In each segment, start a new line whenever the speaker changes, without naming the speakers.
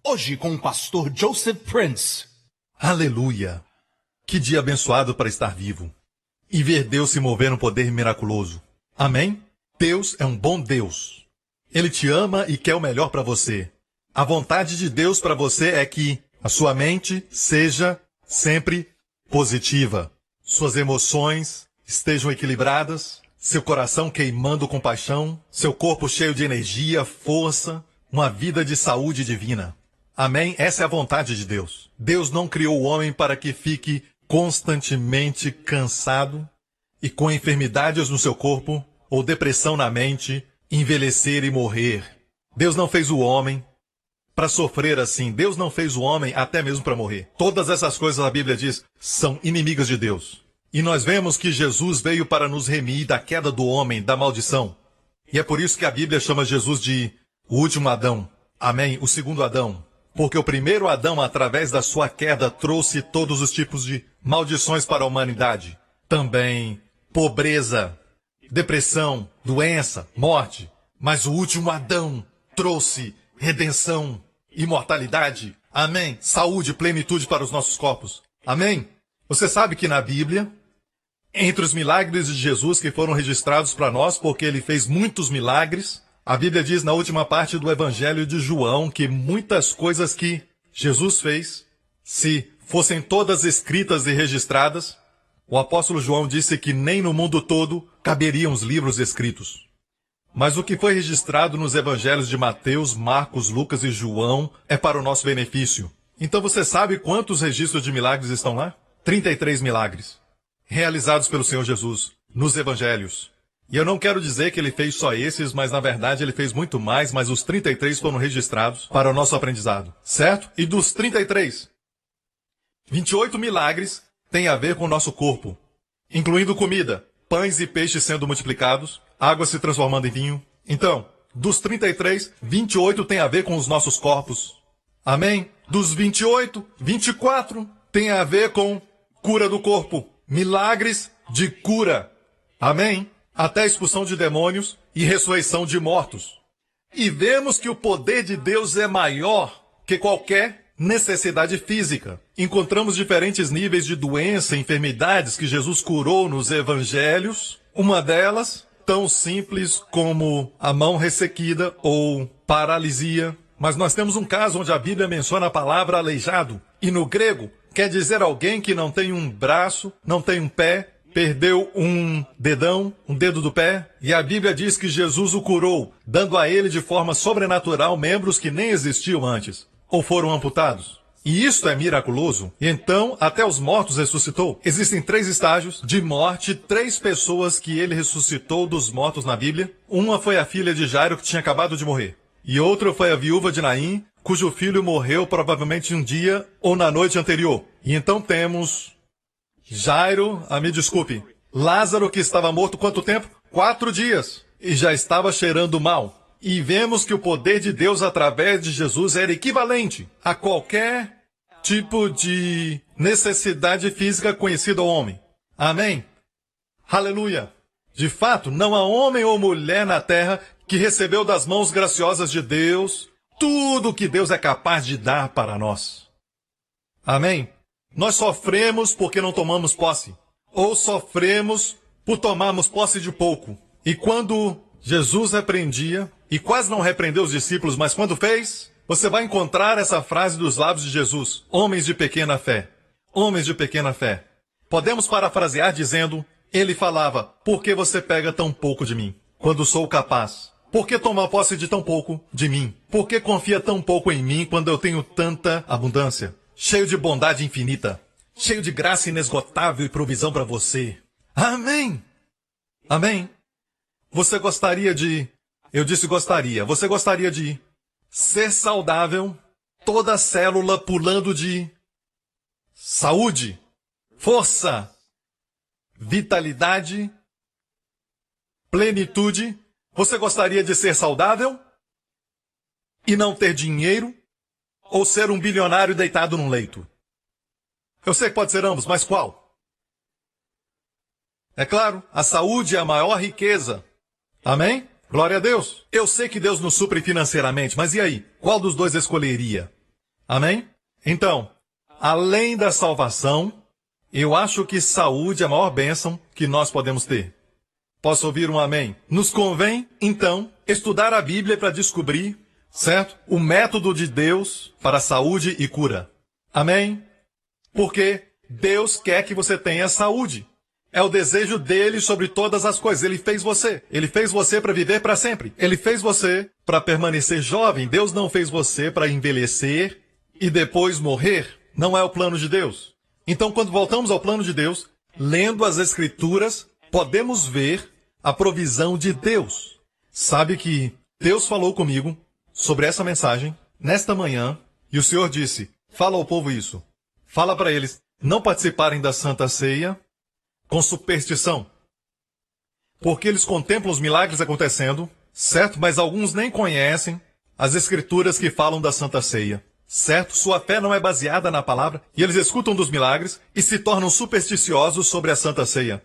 Hoje com o pastor Joseph Prince.
Aleluia! Que dia abençoado para estar vivo e ver Deus se mover no poder miraculoso. Amém? Deus é um bom Deus. Ele te ama e quer o melhor para você. A vontade de Deus para você é que a sua mente seja sempre positiva. Suas emoções estejam equilibradas, seu coração queimando com paixão, seu corpo cheio de energia, força, uma vida de saúde divina. Amém? Essa é a vontade de Deus. Deus não criou o homem para que fique constantemente cansado e com enfermidades no seu corpo ou depressão na mente, envelhecer e morrer. Deus não fez o homem para sofrer assim. Deus não fez o homem até mesmo para morrer. Todas essas coisas, a Bíblia diz, são inimigas de Deus. E nós vemos que Jesus veio para nos remir da queda do homem, da maldição. E é por isso que a Bíblia chama Jesus de o último Adão. Amém? O segundo Adão. Porque o primeiro Adão, através da sua queda, trouxe todos os tipos de maldições para a humanidade. Também pobreza, depressão, doença, morte. Mas o último Adão trouxe redenção, imortalidade. Amém? Saúde, plenitude para os nossos corpos. Amém? Você sabe que na Bíblia, entre os milagres de Jesus que foram registrados para nós, porque ele fez muitos milagres, a Bíblia diz na última parte do Evangelho de João que muitas coisas que Jesus fez, se fossem todas escritas e registradas, o apóstolo João disse que nem no mundo todo caberiam os livros escritos. Mas o que foi registrado nos Evangelhos de Mateus, Marcos, Lucas e João é para o nosso benefício. Então você sabe quantos registros de milagres estão lá? 33 milagres, realizados pelo Senhor Jesus nos Evangelhos. E eu não quero dizer que ele fez só esses, mas na verdade ele fez muito mais, mas os 33 foram registrados para o nosso aprendizado, certo? E dos 33, 28 milagres têm a ver com o nosso corpo, incluindo comida, pães e peixes sendo multiplicados, água se transformando em vinho. Então, dos 33, 28 têm a ver com os nossos corpos. Amém? Dos 28, 24 têm a ver com cura do corpo, milagres de cura. Amém? Até a expulsão de demônios e ressurreição de mortos. E vemos que o poder de Deus é maior que qualquer necessidade física. Encontramos diferentes níveis de doença e enfermidades que Jesus curou nos evangelhos. Uma delas, tão simples como a mão ressequida ou paralisia. Mas nós temos um caso onde a Bíblia menciona a palavra aleijado. E no grego, quer dizer alguém que não tem um braço, não tem um pé, perdeu um dedão, um dedo do pé, e a Bíblia diz que Jesus o curou, dando a ele de forma sobrenatural membros que nem existiam antes, ou foram amputados. E isso é miraculoso. E então, até os mortos ressuscitou. Existem 3 estágios de morte, 3 pessoas que ele ressuscitou dos mortos na Bíblia. Uma foi a filha de Jairo, que tinha acabado de morrer. E outra foi a viúva de Naim, cujo filho morreu provavelmente um dia ou na noite anterior. E então temos Jairo, me desculpe, Lázaro, que estava morto quanto tempo? 4 dias. E já estava cheirando mal. E vemos que o poder de Deus através de Jesus era equivalente a qualquer tipo de necessidade física conhecida ao homem. Amém? Aleluia! De fato, não há homem ou mulher na terra que recebeu das mãos graciosas de Deus tudo o que Deus é capaz de dar para nós. Amém? Nós sofremos porque não tomamos posse, ou sofremos por tomarmos posse de pouco. E quando Jesus repreendia, e quase não repreendeu os discípulos, mas quando fez, você vai encontrar essa frase dos lábios de Jesus: homens de pequena fé. Homens de pequena fé. Podemos parafrasear dizendo, ele falava, por que você pega tão pouco de mim, quando sou capaz? Por que tomar posse de tão pouco de mim? Por que confia tão pouco em mim quando eu tenho tanta abundância? Cheio de bondade infinita, cheio de graça inesgotável e provisão para você. Amém! Amém! Você gostaria de... Eu disse gostaria. Você gostaria de ser saudável, toda célula pulando de saúde, força, vitalidade, plenitude? Você gostaria de ser saudável e não ter dinheiro? Ou ser um bilionário deitado num leito? Eu sei que pode ser ambos, mas qual? É claro, a saúde é a maior riqueza. Amém? Glória a Deus. Eu sei que Deus nos supre financeiramente, mas e aí? Qual dos dois escolheria? Amém? Então, além da salvação, eu acho que saúde é a maior bênção que nós podemos ter. Posso ouvir um amém? Nos convém, então, estudar a Bíblia para descobrir, certo? O método de Deus para saúde e cura. Amém? Porque Deus quer que você tenha saúde. É o desejo dele sobre todas as coisas. Ele fez você. Ele fez você para viver para sempre. Ele fez você para permanecer jovem. Deus não fez você para envelhecer e depois morrer. Não é o plano de Deus. Então, quando voltamos ao plano de Deus, lendo as Escrituras, podemos ver a provisão de Deus. Sabe que Deus falou comigo sobre essa mensagem nesta manhã e o Senhor disse, fala ao povo isso. Fala para eles não participarem da Santa Ceia com superstição. Porque eles contemplam os milagres acontecendo, certo? Mas alguns nem conhecem as Escrituras que falam da Santa Ceia. Certo? Sua fé não é baseada na palavra e eles escutam dos milagres e se tornam supersticiosos sobre a Santa Ceia.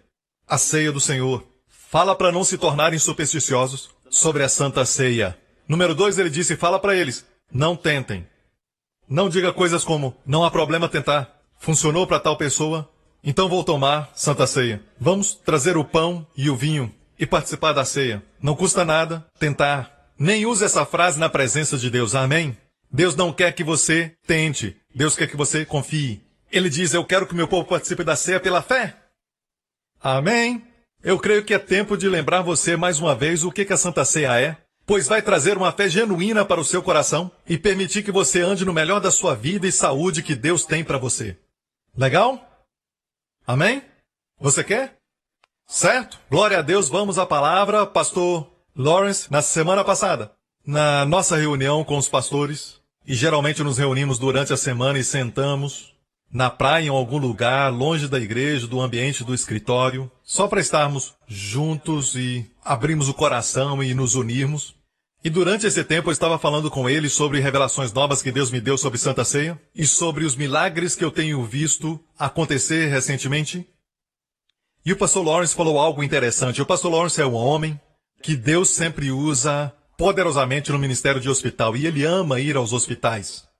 A ceia do Senhor. Fala para não se tornarem supersticiosos sobre a Santa Ceia. Número 2, ele disse, fala para eles, não tentem. Não diga coisas como, não há problema tentar. Funcionou para tal pessoa, então vou tomar Santa Ceia. Vamos trazer o pão e o vinho e participar da ceia. Não custa nada tentar. Nem use essa frase na presença de Deus. Amém? Deus não quer que você tente. Deus quer que você confie. Ele diz, eu quero que meu povo participe da ceia pela fé. Amém? Eu creio que é tempo de lembrar você mais uma vez o que a Santa Ceia é, pois vai trazer uma fé genuína para o seu coração e permitir que você ande no melhor da sua vida e saúde que Deus tem para você. Legal? Amém? Você quer? Certo? Glória a Deus, vamos à palavra. Pastor Lawrence, na semana passada, na nossa reunião com os pastores, e geralmente nos reunimos durante a semana e sentamos na praia em algum lugar, longe da igreja, do ambiente do escritório, só para estarmos juntos e abrirmos o coração e nos unirmos. E durante esse tempo eu estava falando com ele sobre revelações novas que Deus me deu sobre Santa Ceia e sobre os milagres que eu tenho visto acontecer recentemente. E o pastor Lawrence falou algo interessante. O pastor Lawrence é um homem que Deus sempre usa poderosamente no ministério de hospital e ele ama ir aos hospitais.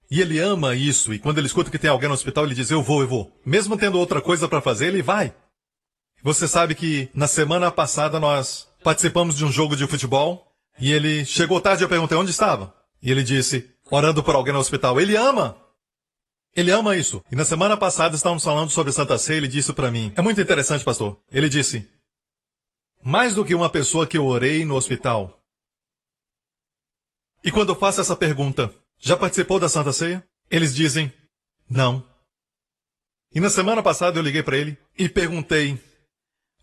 E ele ama isso, e quando ele escuta que tem alguém no hospital, ele diz, eu vou. Mesmo tendo outra coisa para fazer, ele vai. Você sabe que na semana passada nós participamos de um jogo de futebol, e ele chegou tarde e eu perguntei onde estava. E ele disse, orando por alguém no hospital. Ele ama isso. E na semana passada estávamos falando sobre Santa Ceia, ele disse para mim, é muito interessante, pastor. Ele disse, mais do que uma pessoa que eu orei no hospital. E quando eu faço essa pergunta, já participou da Santa Ceia? Eles dizem, não. E na semana passada eu liguei para ele e perguntei,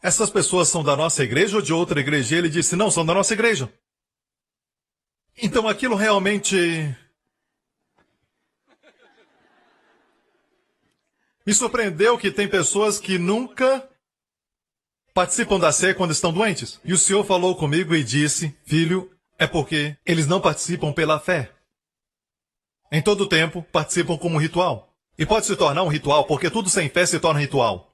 essas pessoas são da nossa igreja ou de outra igreja? E ele disse, não, são da nossa igreja. Então aquilo realmente me surpreendeu que tem pessoas que nunca participam da ceia quando estão doentes. E o Senhor falou comigo e disse, filho, é porque eles não participam pela fé. Em todo tempo, participam como ritual. E pode se tornar um ritual, porque tudo sem fé se torna ritual.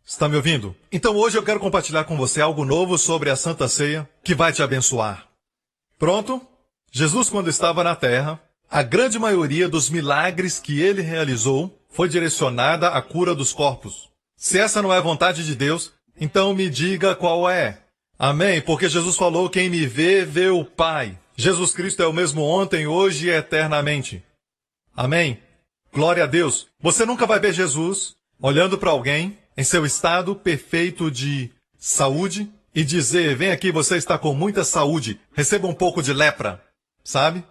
Está me ouvindo? Então hoje eu quero compartilhar com você algo novo sobre a Santa Ceia que vai te abençoar. Pronto? Jesus, quando estava na terra, a grande maioria dos milagres que ele realizou foi direcionada à cura dos corpos. Se essa não é a vontade de Deus, então me diga qual é. Amém? Porque Jesus falou, quem me vê, vê o Pai. Jesus Cristo é o mesmo ontem, hoje e eternamente. Amém? Glória a Deus. Você nunca vai ver Jesus olhando para alguém em seu estado perfeito de saúde e dizer, vem aqui, você está com muita saúde, receba um pouco de lepra, sabe?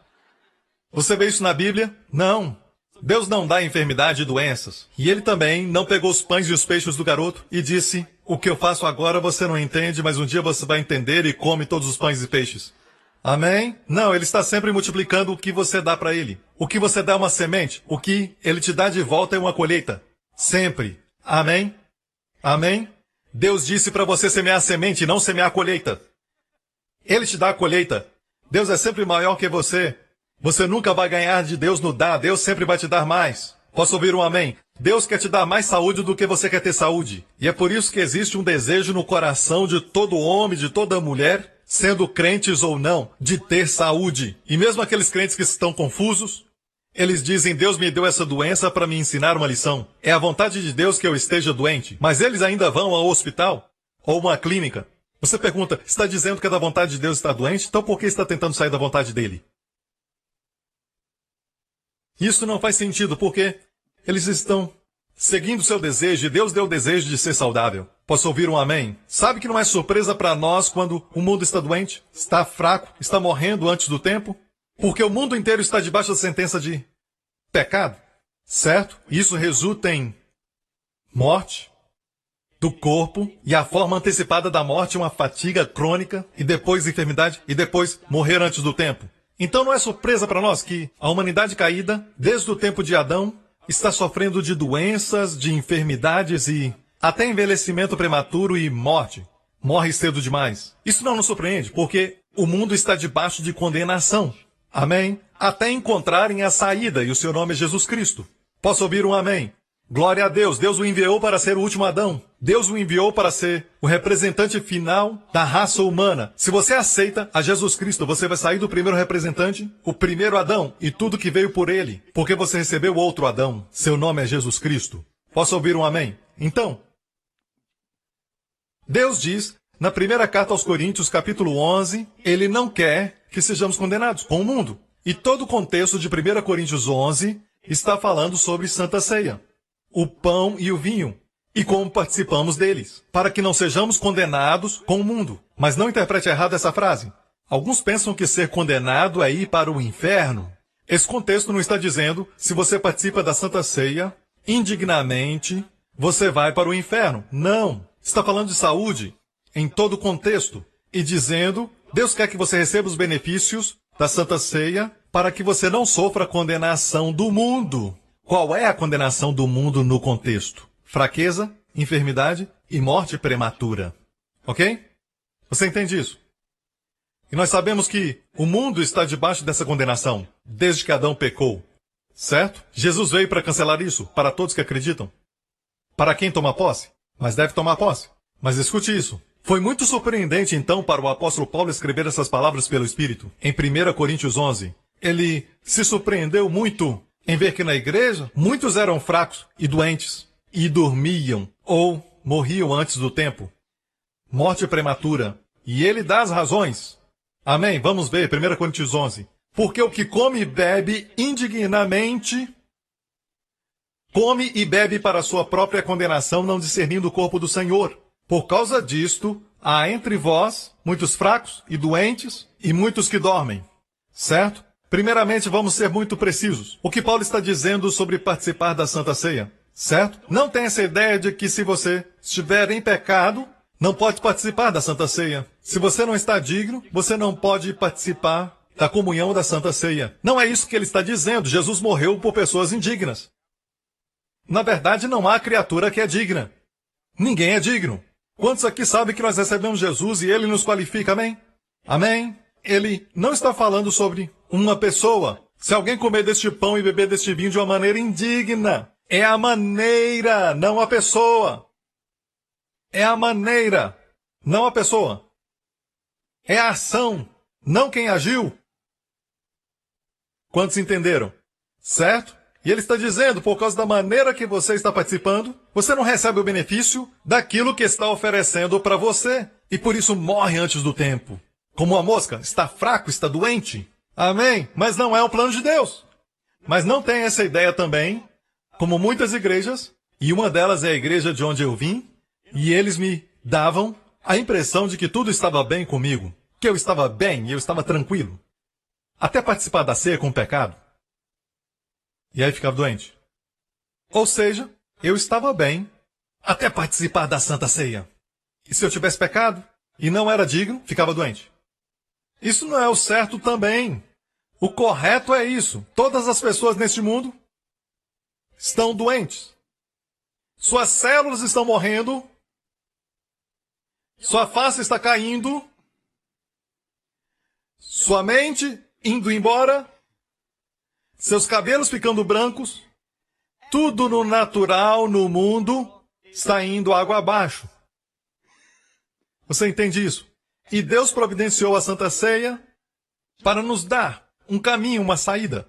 Você vê isso na Bíblia? Não. Deus não dá enfermidade e doenças. E ele também não pegou os pães e os peixes do garoto e disse, o que eu faço agora você não entende, mas um dia você vai entender e come todos os pães e peixes. Amém? Não, ele está sempre multiplicando o que você dá para ele. O que você dá é uma semente. O que ele te dá de volta é uma colheita. Sempre. Amém? Amém? Deus disse para você semear a semente e não semear a colheita. Ele te dá a colheita. Deus é sempre maior que você. Você nunca vai ganhar de Deus no dar. Deus sempre vai te dar mais. Posso ouvir um amém? Deus quer te dar mais saúde do que você quer ter saúde. E é por isso que existe um desejo no coração de todo homem, de toda mulher, sendo crentes ou não, de ter saúde. E mesmo aqueles crentes que estão confusos, eles dizem, Deus me deu essa doença para me ensinar uma lição. É a vontade de Deus que eu esteja doente. Mas eles ainda vão ao hospital ou uma clínica. Você pergunta, está dizendo que é da vontade de Deus estar doente? Então por que está tentando sair da vontade dele? Isso não faz sentido, porque eles estão seguindo seu desejo e Deus deu o desejo de ser saudável. Posso ouvir um amém? Sabe que não é surpresa para nós quando o mundo está doente, está fraco, está morrendo antes do tempo? Porque o mundo inteiro está debaixo da sentença de pecado, certo? Isso resulta em morte do corpo e a forma antecipada da morte, uma fatiga crônica e depois enfermidade e depois morrer antes do tempo. Então não é surpresa para nós que a humanidade caída, desde o tempo de Adão, está sofrendo de doenças, de enfermidades e até envelhecimento prematuro e morte. Morre cedo demais. Isso não nos surpreende, porque o mundo está debaixo de condenação. Amém? Até encontrarem a saída, e o seu nome é Jesus Cristo. Posso ouvir um amém? Glória a Deus. Deus o enviou para ser o último Adão. Deus o enviou para ser o representante final da raça humana. Se você aceita a Jesus Cristo, você vai sair do primeiro representante, o primeiro Adão, e tudo que veio por ele, porque você recebeu outro Adão. Seu nome é Jesus Cristo. Posso ouvir um amém? Então, Deus diz, na primeira carta aos Coríntios, capítulo 11, ele não quer que sejamos condenados com o mundo. E todo o contexto de 1 Coríntios 11 está falando sobre Santa Ceia, o pão e o vinho, e como participamos deles, para que não sejamos condenados com o mundo. Mas não interprete errado essa frase. Alguns pensam que ser condenado é ir para o inferno. Esse contexto não está dizendo, se você participa da Santa Ceia, indignamente, você vai para o inferno. Não. Está falando de saúde, em todo o contexto, e dizendo, Deus quer que você receba os benefícios da Santa Ceia, para que você não sofra a condenação do mundo. Qual é a condenação do mundo no contexto? Fraqueza, enfermidade e morte prematura. Ok? Você entende isso? E nós sabemos que o mundo está debaixo dessa condenação, desde que Adão pecou. Certo? Jesus veio para cancelar isso, para todos que acreditam. Para quem toma posse? Mas deve tomar posse. Mas escute isso. Foi muito surpreendente, então, para o apóstolo Paulo escrever essas palavras pelo Espírito, em 1 Coríntios 11. Ele se surpreendeu muito em ver que na igreja muitos eram fracos e doentes, e dormiam ou morriam antes do tempo. Morte prematura. E ele dá as razões. Amém? Vamos ver, 1 Coríntios 11. Porque o que come e bebe indignamente, come e bebe para sua própria condenação, não discernindo o corpo do Senhor. Por causa disto, há entre vós muitos fracos e doentes e muitos que dormem. Certo? Primeiramente, vamos ser muito precisos. O que Paulo está dizendo sobre participar da Santa Ceia, certo? Não tem essa ideia de que se você estiver em pecado, não pode participar da Santa Ceia. Se você não está digno, você não pode participar da comunhão da Santa Ceia. Não é isso que ele está dizendo. Jesus morreu por pessoas indignas. Na verdade, não há criatura que é digna. Ninguém é digno. Quantos aqui sabem que nós recebemos Jesus e ele nos qualifica, amém? Amém? Ele não está falando sobre uma pessoa. Se alguém comer deste pão e beber deste vinho de uma maneira indigna, é a maneira, não a pessoa. É a maneira, não a pessoa. É a ação, não quem agiu. Quantos entenderam? Certo? E ele está dizendo, por causa da maneira que você está participando, você não recebe o benefício daquilo que está oferecendo para você. E por isso morre antes do tempo. Como uma mosca, está fraco, está doente. Amém? Mas não é o plano de Deus. Mas não tem essa ideia também, como muitas igrejas, e uma delas é a igreja de onde eu vim, e eles me davam a impressão de que tudo estava bem comigo, que eu estava bem e eu estava tranquilo. Até participar da ceia com o pecado. E aí ficava doente. Ou seja, eu estava bem até participar da Santa Ceia. E se eu tivesse pecado e não era digno, ficava doente. Isso não é o certo também. O correto é isso. Todas as pessoas neste mundo estão doentes. Suas células estão morrendo. Sua face está caindo. Sua mente indo embora. Seus cabelos ficando brancos. Tudo no natural, no mundo, está indo água abaixo. Você entende isso? E Deus providenciou a Santa Ceia para nos dar um caminho, uma saída.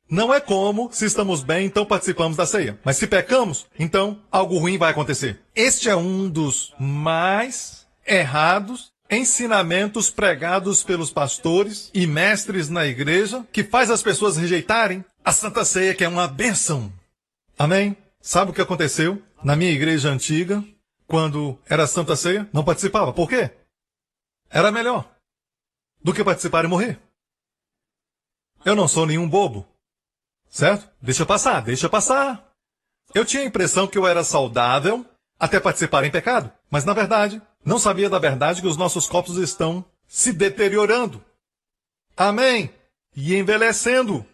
Não é como, se estamos bem, então participamos da ceia. Mas se pecamos, então algo ruim vai acontecer. Este é um dos mais errados ensinamentos pregados pelos pastores e mestres na igreja, que faz as pessoas rejeitarem a Santa Ceia, que é uma bênção. Amém? Sabe o que aconteceu na minha igreja antiga, quando era Santa Ceia? Não participava. Por quê? Era melhor do que participar e morrer. Eu não sou nenhum bobo. Certo? Deixa passar, deixa passar. Eu tinha a impressão que eu era saudável até participar em pecado. Mas, na verdade, não sabia da verdade que os nossos corpos estão se deteriorando. Amém? E envelhecendo.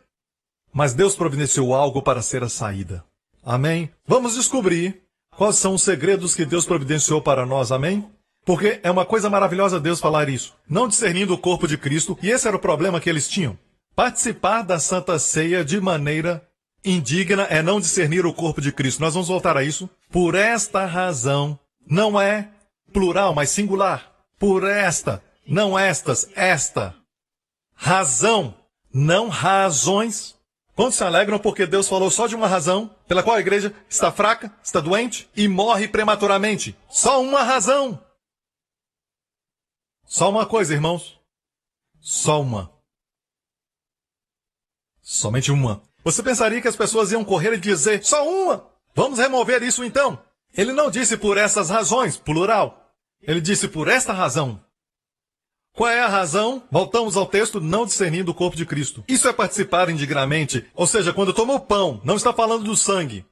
Mas Deus providenciou algo para ser a saída. Amém? Vamos descobrir quais são os segredos que Deus providenciou para nós. Amém? Porque é uma coisa maravilhosa Deus falar isso. Não discernindo o corpo de Cristo. E esse era o problema que eles tinham. Participar da Santa Ceia de maneira indigna é não discernir o corpo de Cristo. Nós vamos voltar a isso. Por esta razão, não é plural, mas singular. Por esta, não estas, esta. Razão, não razões. Quantos se alegram porque Deus falou só de uma razão pela qual a igreja está fraca, está doente e morre prematuramente? Só uma razão. Só uma coisa, irmãos. Só uma. Somente uma. Você pensaria que as pessoas iam correr e dizer, só uma? Vamos remover isso então. Ele não disse por essas razões, plural. Ele disse por esta razão. Qual é a razão? Voltamos ao texto, não discernindo o corpo de Cristo. Isso é participar indignamente, ou seja, quando toma o pão, não está falando do sangue.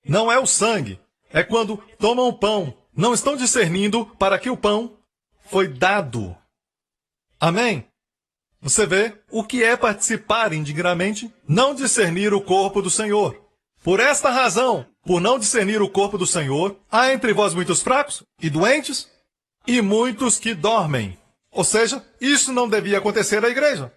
Não é o sangue. É quando tomam o pão. Não estão discernindo para que o pão foi dado. Amém? Você vê o que é participar indignamente? Não discernir o corpo do Senhor. Por esta razão, por não discernir o corpo do Senhor, há entre vós muitos fracos e doentes e muitos que dormem. Ou seja, isso não devia acontecer à igreja.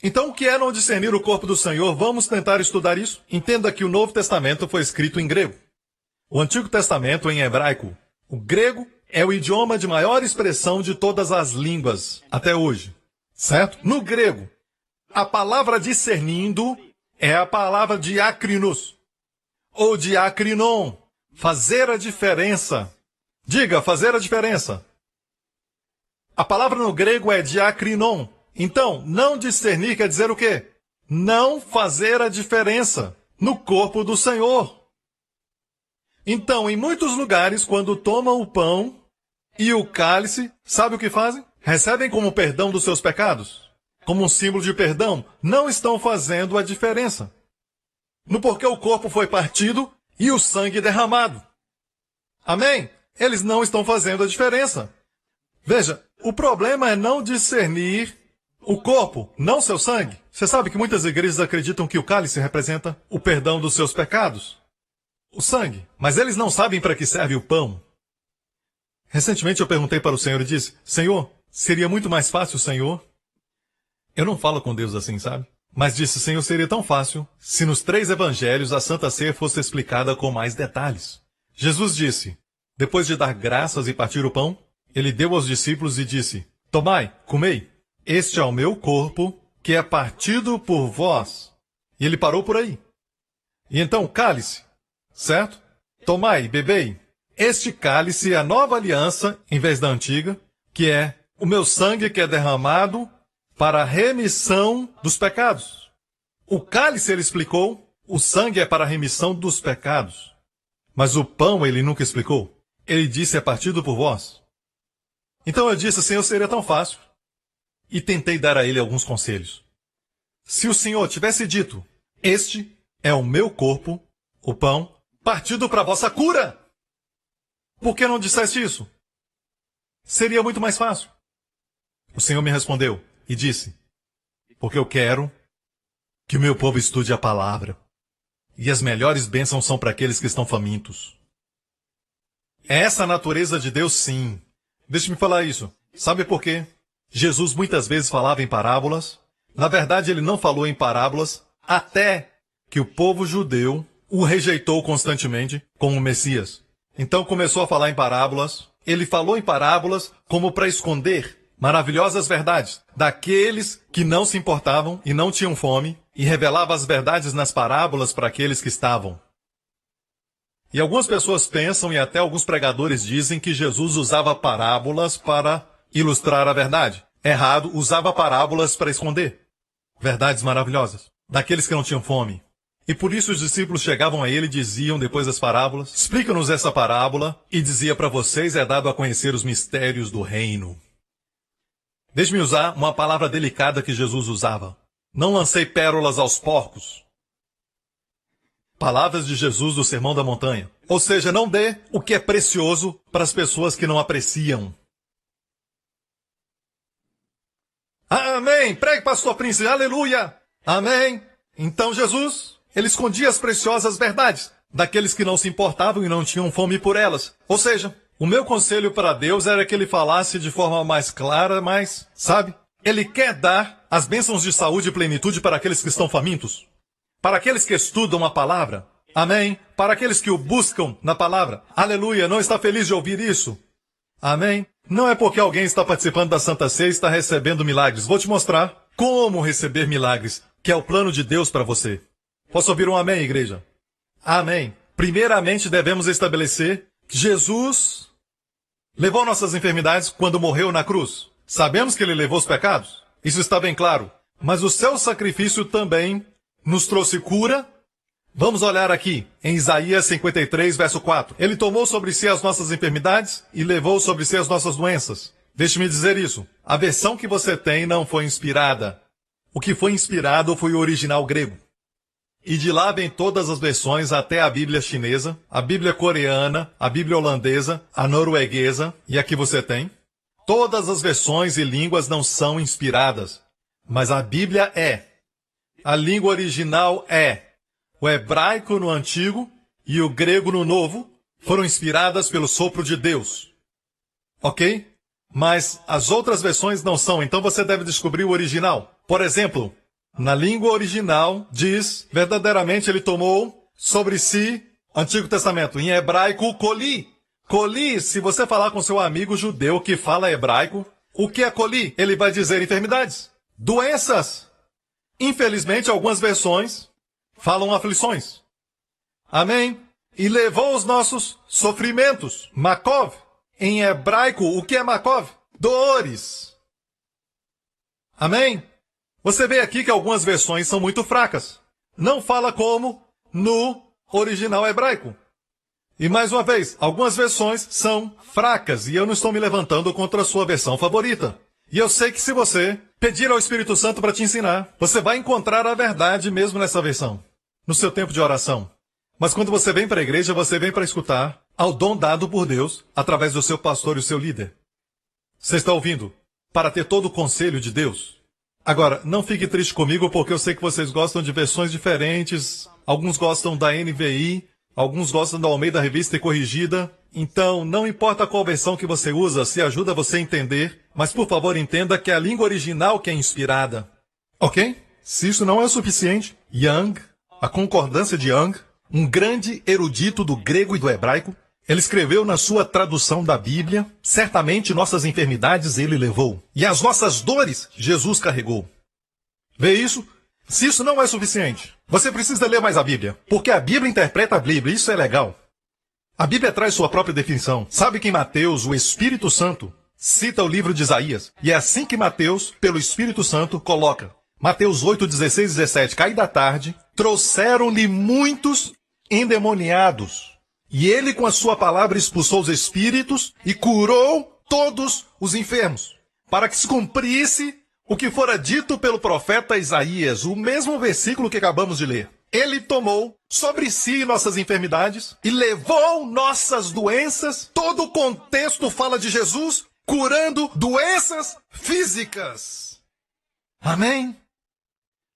Então, o que é não discernir o corpo do Senhor? Vamos tentar estudar isso. Entenda que o Novo Testamento foi escrito em grego. O Antigo Testamento em hebraico. O grego é o idioma de maior expressão de todas as línguas até hoje. Certo? No grego, a palavra discernindo é a palavra diakrinos, ou diakrinon, fazer a diferença. Diga, fazer a diferença. A palavra no grego é diakrinon. Então, não discernir quer dizer o quê? Não fazer a diferença no corpo do Senhor. Então, em muitos lugares, quando tomam o pão e o cálice, sabe o que fazem? Recebem como perdão dos seus pecados? Como um símbolo de perdão? Não estão fazendo a diferença. No porquê o corpo foi partido e o sangue derramado. Amém? Eles não estão fazendo a diferença. Veja, o problema é não discernir o corpo, não seu sangue. Você sabe que muitas igrejas acreditam que o cálice representa o perdão dos seus pecados? O sangue. Mas eles não sabem para que serve o pão. Recentemente eu perguntei para o Senhor e disse, Senhor, seria muito mais fácil, Senhor? Eu não falo com Deus assim, sabe? Mas disse, Senhor, seria tão fácil se nos 3 evangelhos a Santa Ceia fosse explicada com mais detalhes. Jesus disse, depois de dar graças e partir o pão, ele deu aos discípulos e disse, tomai, comei, este é o meu corpo, que é partido por vós. E ele parou por aí. E então, cálice, certo? Tomai, bebei. Este cálice é a nova aliança, em vez da antiga, que é o meu sangue que é derramado para a remissão dos pecados. O cálice, ele explicou, o sangue é para a remissão dos pecados. Mas o pão, ele nunca explicou. Ele disse, é partido por vós. Então eu disse, Senhor, seria tão fácil. E tentei dar a ele alguns conselhos. Se o Senhor tivesse dito, este é o meu corpo, o pão, partido para a vossa cura. Por que não disseste isso? Seria muito mais fácil. O Senhor me respondeu e disse, porque eu quero que o meu povo estude a palavra. E as melhores bênçãos são para aqueles que estão famintos. É essa a natureza de Deus, sim. Deixe-me falar isso. Sabe por quê? Jesus muitas vezes falava em parábolas. Na verdade, ele não falou em parábolas até que o povo judeu o rejeitou constantemente como Messias. Então começou a falar em parábolas. ele falou em parábolas como para esconder maravilhosas verdades daqueles que não se importavam e não tinham fome, e revelava as verdades nas parábolas para aqueles que estavam. E algumas pessoas pensam, e até alguns pregadores dizem, que Jesus usava parábolas para ilustrar a verdade. Errado, usava parábolas para esconder verdades maravilhosas daqueles que não tinham fome. E por isso os discípulos chegavam a ele e diziam, depois das parábolas, explica-nos essa parábola, e dizia para vocês é dado a conhecer os mistérios do reino. Deixe-me usar uma palavra delicada que Jesus usava. Não lancei pérolas aos porcos. Palavras de Jesus do Sermão da Montanha. Ou seja, não dê o que é precioso para as pessoas que não apreciam. Amém! Pregue, pastor Prince, aleluia! Amém! Então Jesus, ele escondia as preciosas verdades daqueles que não se importavam e não tinham fome por elas. Ou seja, o meu conselho para Deus era que ele falasse de forma mais clara, mas, sabe, ele quer dar as bênçãos de saúde e plenitude para aqueles que estão famintos, para aqueles que estudam a palavra. Amém? Para aqueles que o buscam na palavra. Aleluia! Não está feliz de ouvir isso? Amém? Não é porque alguém está participando da Santa Ceia e está recebendo milagres. Vou te mostrar como receber milagres, que é o plano de Deus para você. Posso ouvir um amém, igreja? Amém. Primeiramente devemos estabelecer que Jesus levou nossas enfermidades quando morreu na cruz. Sabemos que ele levou os pecados. Isso está bem claro. Mas o seu sacrifício também nos trouxe cura. Vamos olhar aqui em Isaías 53, verso 4. Ele tomou sobre si as nossas enfermidades e levou sobre si as nossas doenças. Deixe-me dizer isso. A versão que você tem não foi inspirada. O que foi inspirado foi o original grego. E de lá vem todas as versões até a Bíblia chinesa, a Bíblia coreana, a Bíblia holandesa, a norueguesa, e aqui você tem. Todas as versões e línguas não são inspiradas, mas a Bíblia é. A língua original é. O hebraico no Antigo e o grego no Novo foram inspiradas pelo sopro de Deus. Ok? Mas as outras versões não são, então você deve descobrir o original. Por exemplo, na língua original diz, verdadeiramente ele tomou sobre si, Antigo Testamento, em hebraico, coli. Coli, se você falar com seu amigo judeu que fala hebraico, o que é coli? Ele vai dizer enfermidades, doenças. Infelizmente, algumas versões falam aflições. Amém? E levou os nossos sofrimentos. Makov. Em hebraico, o que é Makov? Dores. Amém? Você vê aqui que algumas versões são muito fracas. Não fala como no original hebraico. E mais uma vez, algumas versões são fracas. E eu não estou me levantando contra a sua versão favorita. E eu sei que se você pedir ao Espírito Santo para te ensinar, você vai encontrar a verdade mesmo nessa versão, no seu tempo de oração. Mas quando você vem para a igreja, você vem para escutar ao dom dado por Deus através do seu pastor e o seu líder. Você está ouvindo? Para ter todo o conselho de Deus. Agora, não fique triste comigo porque eu sei que vocês gostam de versões diferentes. Alguns gostam da NVI, alguns gostam da Almeida Revista e Corrigida. Então, não importa qual versão que você usa, se ajuda você a entender. Mas, por favor, entenda que é a língua original que é inspirada. Ok? Se isso não é o suficiente, Young, a concordância de Young, um grande erudito do grego e do hebraico, ele escreveu na sua tradução da Bíblia, certamente nossas enfermidades ele levou, e as nossas dores Jesus carregou. Vê isso? Se isso não é suficiente, você precisa ler mais a Bíblia, porque a Bíblia interpreta a Bíblia, isso é legal. A Bíblia traz sua própria definição. Sabe que em Mateus, o Espírito Santo cita o livro de Isaías, e é assim que Mateus, pelo Espírito Santo, coloca. Mateus 8, 16 e 17, cai da tarde, trouxeram-lhe muitos endemoniados. E ele com a sua palavra expulsou os espíritos e curou todos os enfermos, para que se cumprisse o que fora dito pelo profeta Isaías, o mesmo versículo que acabamos de ler. Ele tomou sobre si nossas enfermidades e levou nossas doenças. Todo o contexto fala de Jesus curando doenças físicas. Amém?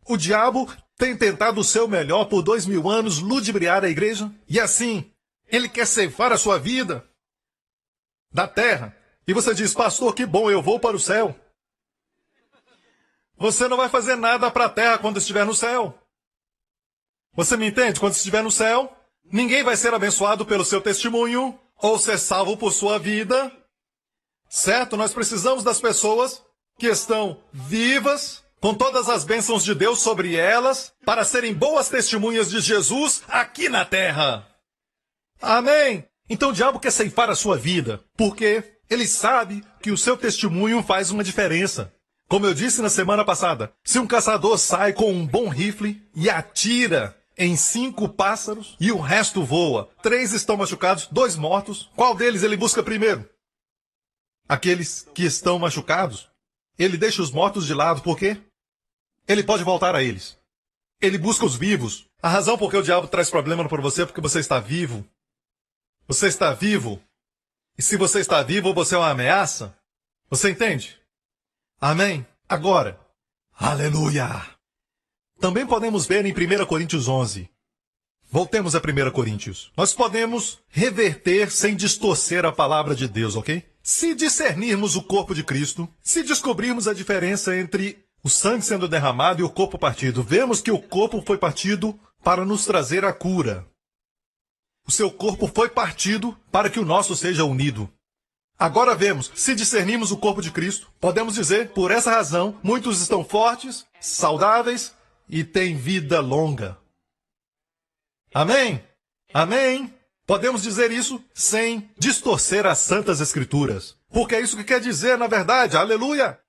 O diabo tem tentado o seu melhor por 2000 anos ludibriar a igreja. E assim, ele quer ceifar a sua vida da terra. E você diz, pastor, que bom, eu vou para o céu. Você não vai fazer nada para a terra quando estiver no céu. Você me entende? Quando estiver no céu, ninguém vai ser abençoado pelo seu testemunho ou ser salvo por sua vida. Certo? Nós precisamos das pessoas que estão vivas, com todas as bênçãos de Deus sobre elas, para serem boas testemunhas de Jesus aqui na terra. Amém? Então o diabo quer ceifar a sua vida, porque ele sabe que o seu testemunho faz uma diferença. Como eu disse na semana passada, se um caçador sai com um bom rifle e atira em 5 pássaros e o resto voa, 3 estão machucados, 2 mortos, qual deles ele busca primeiro? Aqueles que estão machucados. Ele deixa os mortos de lado, por quê? Ele pode voltar a eles. Ele busca os vivos. A razão por que o diabo traz problema para você é porque você está vivo. Você está vivo. E se você está vivo, você é uma ameaça. Você entende? Amém? Agora, aleluia! Também podemos ver em 1 Coríntios 11. Voltemos a 1 Coríntios. Nós podemos reverter sem distorcer a palavra de Deus, ok? Se discernirmos o corpo de Cristo, se descobrirmos a diferença entre o sangue sendo derramado e o corpo partido, vemos que o corpo foi partido para nos trazer a cura. O seu corpo foi partido para que o nosso seja unido. Agora vemos, se discernirmos o corpo de Cristo, podemos dizer, por essa razão, muitos estão fortes, saudáveis e têm vida longa. Amém? Amém? Podemos dizer isso sem distorcer as Santas Escrituras. Porque é isso que quer dizer, na verdade. Aleluia!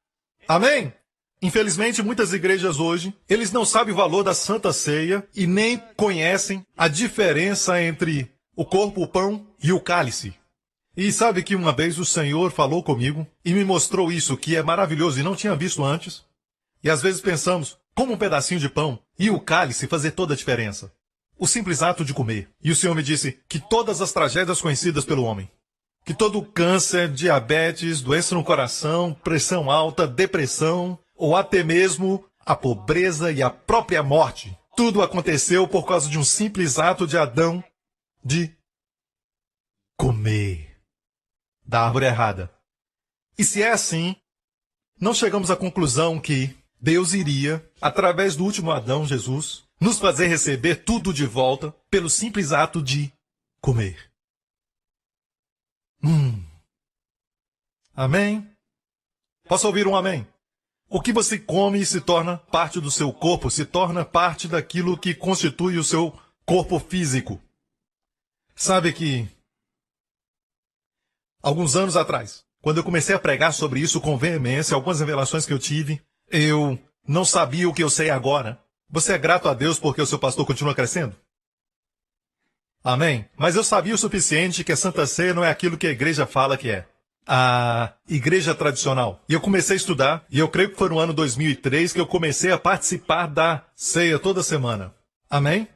Amém? Infelizmente, muitas igrejas hoje, eles não sabem o valor da Santa Ceia e nem conhecem a diferença entre o corpo, o pão e o cálice. E sabe que uma vez o Senhor falou comigo e me mostrou isso, que é maravilhoso e não tinha visto antes. E às vezes pensamos, como um pedacinho de pão e o cálice fazer toda a diferença. O simples ato de comer. E o Senhor me disse que todas as tragédias conhecidas pelo homem, que todo câncer, diabetes, doença no coração, pressão alta, depressão, ou até mesmo a pobreza e a própria morte, tudo aconteceu por causa de um simples ato de Adão de comer da árvore errada. E se é assim, não chegamos à conclusão que Deus iria, através do último Adão, Jesus, nos fazer receber tudo de volta pelo simples ato de comer. Amém? Posso ouvir um amém? O que você come se torna parte do seu corpo, se torna parte daquilo que constitui o seu corpo físico. Sabe que, alguns anos atrás, quando eu comecei a pregar sobre isso com veemência, algumas revelações que eu tive, eu não sabia o que eu sei agora. Você é grato a Deus porque o seu pastor continua crescendo? Amém? Mas eu sabia o suficiente que a Santa Ceia não é aquilo que a igreja fala que é. A igreja tradicional. E eu comecei a estudar, e eu creio que foi no ano 2003 que eu comecei a participar da ceia toda semana. Amém?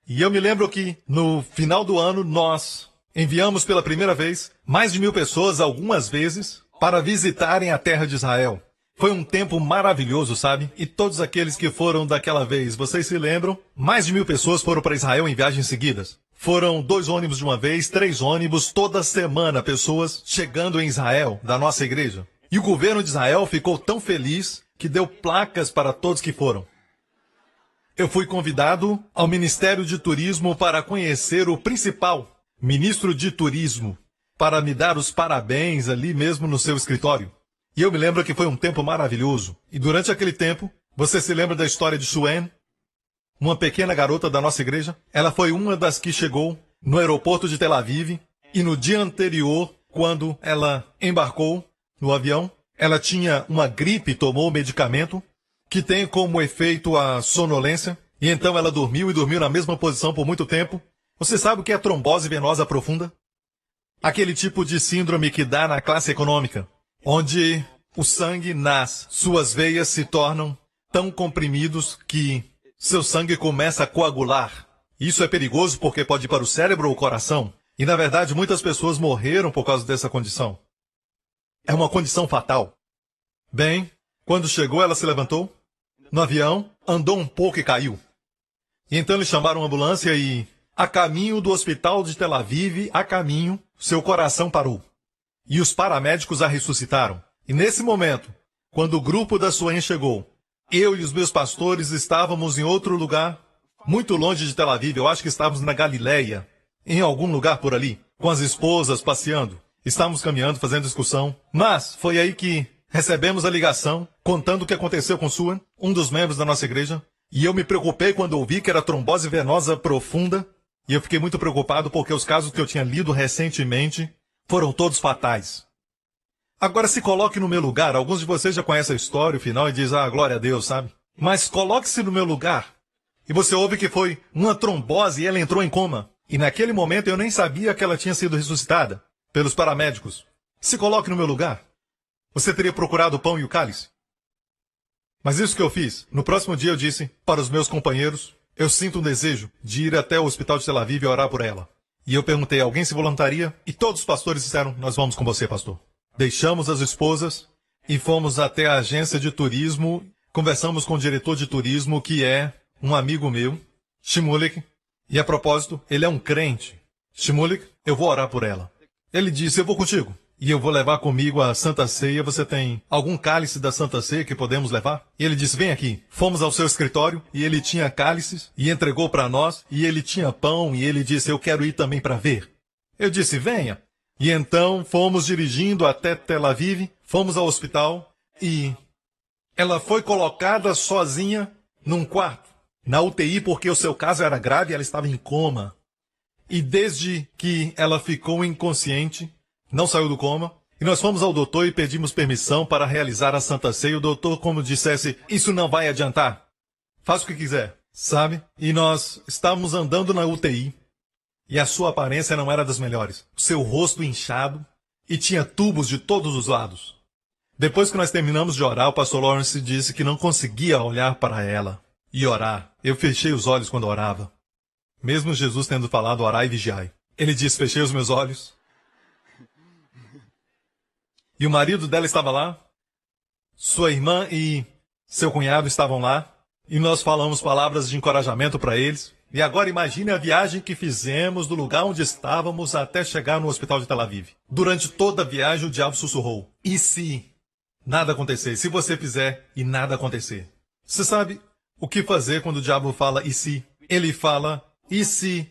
E eu me lembro que no final do ano nós enviamos pela primeira vez mais de 1000 pessoas, algumas vezes, para visitarem a terra de Israel. Foi um tempo maravilhoso, sabe? E todos aqueles que foram daquela vez, vocês se lembram? Mais de 1000 pessoas foram para Israel em viagens seguidas. Foram 2 ônibus de uma vez, 3 ônibus, toda semana, pessoas chegando em Israel, da nossa igreja. E o governo de Israel ficou tão feliz que deu placas para todos que foram. Eu fui convidado ao Ministério de Turismo para conhecer o principal ministro de Turismo, para me dar os parabéns ali mesmo no seu escritório. E eu me lembro que foi um tempo maravilhoso. E durante aquele tempo, você se lembra da história de Suen? Uma pequena garota da nossa igreja? Ela foi uma das que chegou no aeroporto de Tel Aviv. E no dia anterior, quando ela embarcou no avião, ela tinha uma gripe e tomou um medicamento que tem como efeito a sonolência. E então ela dormiu e dormiu na mesma posição por muito tempo. Você sabe o que é trombose venosa profunda? Aquele tipo de síndrome que dá na classe econômica, onde o sangue nas suas veias se tornam tão comprimidos que seu sangue começa a coagular. Isso é perigoso porque pode ir para o cérebro ou o coração. E, na verdade, muitas pessoas morreram por causa dessa condição. É uma condição fatal. Bem, quando chegou, ela se levantou no avião, andou um pouco e caiu. E então eles chamaram a ambulância e, a caminho do hospital de Tel Aviv, seu coração parou. E os paramédicos a ressuscitaram. E nesse momento, quando o grupo da Suen chegou, eu e os meus pastores estávamos em outro lugar, muito longe de Tel Aviv. Eu acho que estávamos na Galileia, em algum lugar por ali, com as esposas passeando. Estávamos caminhando, fazendo discussão, mas foi aí que recebemos a ligação contando o que aconteceu com Suan, um dos membros da nossa igreja, e eu me preocupei quando ouvi que era trombose venosa profunda, e eu fiquei muito preocupado porque os casos que eu tinha lido recentemente foram todos fatais. Agora se coloque no meu lugar. Alguns de vocês já conhecem a história, o final, e dizem, glória a Deus, sabe? Mas coloque-se no meu lugar. E você ouve que foi uma trombose e ela entrou em coma. E naquele momento eu nem sabia que ela tinha sido ressuscitada pelos paramédicos. Se coloque no meu lugar. Você teria procurado o pão e o cálice? Mas isso que eu fiz. No próximo dia eu disse para os meus companheiros, eu sinto um desejo de ir até o hospital de Tel Aviv e orar por ela. E eu perguntei, alguém se voluntaria? E todos os pastores disseram, nós vamos com você, pastor. Deixamos as esposas e fomos até a agência de turismo. Conversamos com o diretor de turismo, que é um amigo meu, Shmulik. E a propósito, ele é um crente. Shmulik, eu vou orar por ela. Ele disse, eu vou contigo. E eu vou levar comigo a Santa Ceia. Você tem algum cálice da Santa Ceia que podemos levar? E ele disse, vem aqui. Fomos ao seu escritório e ele tinha cálices e entregou para nós. E ele tinha pão e ele disse, eu quero ir também para ver. Eu disse, venha. E então fomos dirigindo até Tel Aviv, fomos ao hospital e ela foi colocada sozinha num quarto, na UTI, porque o seu caso era grave e ela estava em coma. E desde que ela ficou inconsciente, não saiu do coma, e nós fomos ao doutor e pedimos permissão para realizar a Santa Ceia. O doutor, como dissesse, isso não vai adiantar. Faça o que quiser, sabe? E nós estávamos andando na UTI, e a sua aparência não era das melhores. Seu rosto inchado, e tinha tubos de todos os lados. Depois que nós terminamos de orar, o pastor Lawrence disse que não conseguia olhar para ela e orar. Eu fechei os olhos quando orava. Mesmo Jesus tendo falado, orai e vigiai. Ele disse, fechei os meus olhos. E o marido dela estava lá, sua irmã e seu cunhado estavam lá, e nós falamos palavras de encorajamento para eles. E agora imagine a viagem que fizemos do lugar onde estávamos até chegar no hospital de Tel Aviv. Durante toda a viagem o diabo sussurrou, e se nada acontecer? Se você fizer e nada acontecer? Você sabe o que fazer quando o diabo fala e se? Ele fala, e se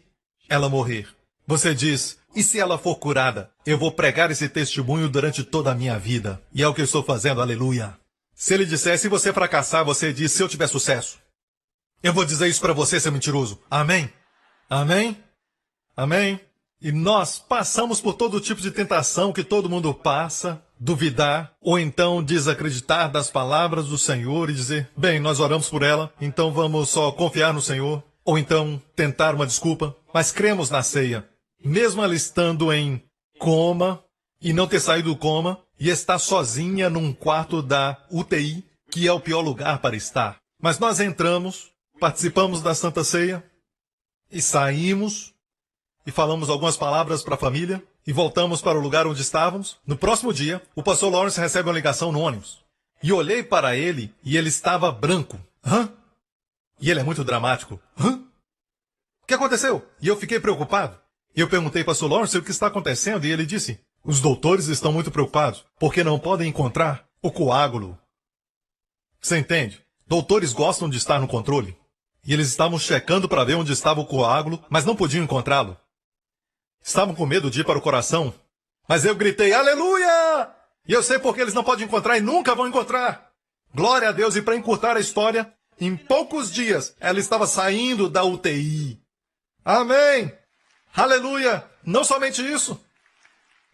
ela morrer? Você diz, e se ela for curada? Eu vou pregar esse testemunho durante toda a minha vida. E é o que eu estou fazendo, aleluia. Se ele disser, se você fracassar, você diz, se eu tiver sucesso. Eu vou dizer isso para você, seu mentiroso. Amém? Amém? Amém? E nós passamos por todo tipo de tentação que todo mundo passa, duvidar, ou então desacreditar das palavras do Senhor e dizer, bem, nós oramos por ela, então vamos só confiar no Senhor, ou então tentar uma desculpa, mas cremos na ceia. Mesmo ela estando em coma e não ter saído do coma e estar sozinha num quarto da UTI, que é o pior lugar para estar. Mas nós entramos, participamos da Santa Ceia e saímos e falamos algumas palavras para a família e voltamos para o lugar onde estávamos. No próximo dia, o pastor Lawrence recebe uma ligação no ônibus. E olhei para ele e ele estava branco. Hã? E ele é muito dramático. Hã? O que aconteceu? E eu fiquei preocupado. E eu perguntei para o pastor Lawrence o que está acontecendo e ele disse, os doutores estão muito preocupados porque não podem encontrar o coágulo. Você entende? Doutores gostam de estar no controle. E eles estavam checando para ver onde estava o coágulo, mas não podiam encontrá-lo. Estavam com medo de ir para o coração. Mas eu gritei, aleluia! E eu sei porque eles não podem encontrar e nunca vão encontrar. Glória a Deus. E para encurtar a história, em poucos dias, ela estava saindo da UTI. Amém! Aleluia! Não somente isso.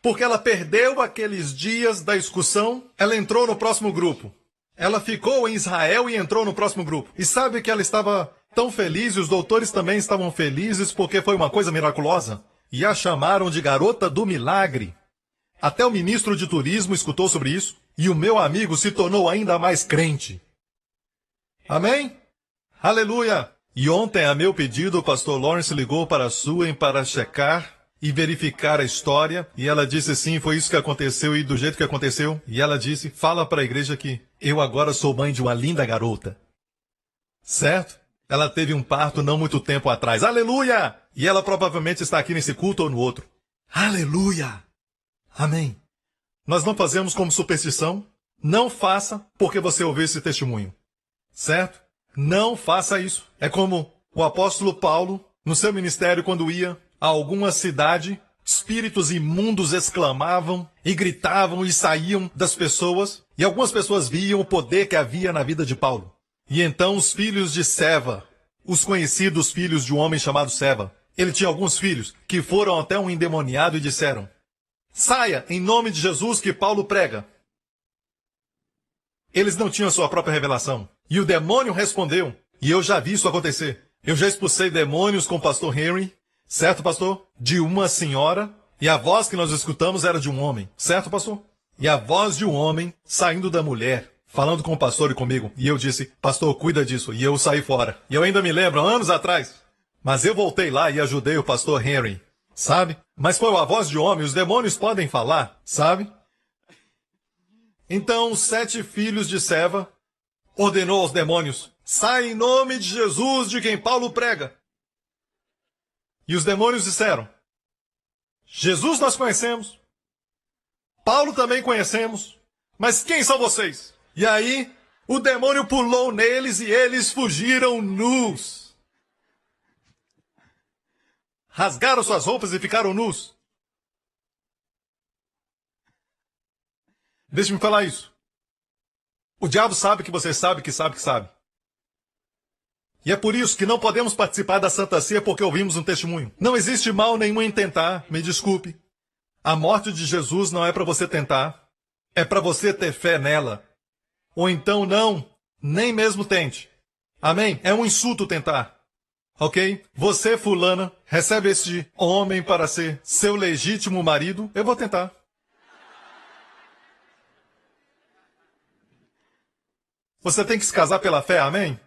Porque ela perdeu aqueles dias da excursão, ela entrou no próximo grupo. Ela ficou em Israel e entrou no próximo grupo. E sabe que ela estava tão feliz, e os doutores também estavam felizes porque foi uma coisa miraculosa. E a chamaram de garota do milagre. Até o ministro de turismo escutou sobre isso, e o meu amigo se tornou ainda mais crente. Amém? Aleluia! E ontem, a meu pedido, o pastor Lawrence ligou para a Susan para checar e verificar a história. E ela disse sim, foi isso que aconteceu e do jeito que aconteceu. E ela disse, fala para a igreja que eu agora sou mãe de uma linda garota. Certo? Ela teve um parto não muito tempo atrás. Aleluia! E ela provavelmente está aqui nesse culto ou no outro. Aleluia! Amém. Nós não fazemos como superstição. Não faça porque você ouviu esse testemunho. Certo? Não faça isso. É como o apóstolo Paulo, no seu ministério, quando ia a alguma cidade, Espíritos imundos exclamavam e gritavam e saíam das pessoas, e algumas pessoas viam o poder que havia na vida de Paulo. E então os filhos de Seva, os conhecidos filhos de um homem chamado Seva, ele tinha alguns filhos que foram até um endemoniado e disseram: saia em nome de Jesus que Paulo prega. Eles não tinham sua própria revelação. E o demônio respondeu, e eu já vi isso acontecer. Eu já expulsei demônios com o pastor Henry, certo, pastor? De uma senhora, e a voz que nós escutamos era de um homem, certo, pastor? E a voz de um homem saindo da mulher, falando com o pastor e comigo. E eu disse: pastor, cuida disso. E eu saí fora. E eu ainda me lembro, anos atrás. Mas eu voltei lá e ajudei o pastor Henry, sabe? Mas foi a voz de homem, os demônios podem falar, sabe? Então, os 7 filhos de Seva ordenou aos demônios: sai em nome de Jesus, de quem Paulo prega. E os demônios disseram: Jesus nós conhecemos, Paulo também conhecemos, mas quem são vocês? E aí, o demônio pulou neles e eles fugiram nus. Rasgaram suas roupas e ficaram nus. Deixe-me falar isso. O diabo sabe que você sabe que sabe que sabe. E é por isso que não podemos participar da Santa Ceia porque ouvimos um testemunho. Não existe mal nenhum em tentar, me desculpe. A morte de Jesus não é para você tentar. É para você ter fé nela. Ou então não, nem mesmo tente. Amém? É um insulto tentar. Ok? Você, fulana, recebe este homem para ser seu legítimo marido. Eu vou tentar. Você tem que se casar pela fé, amém?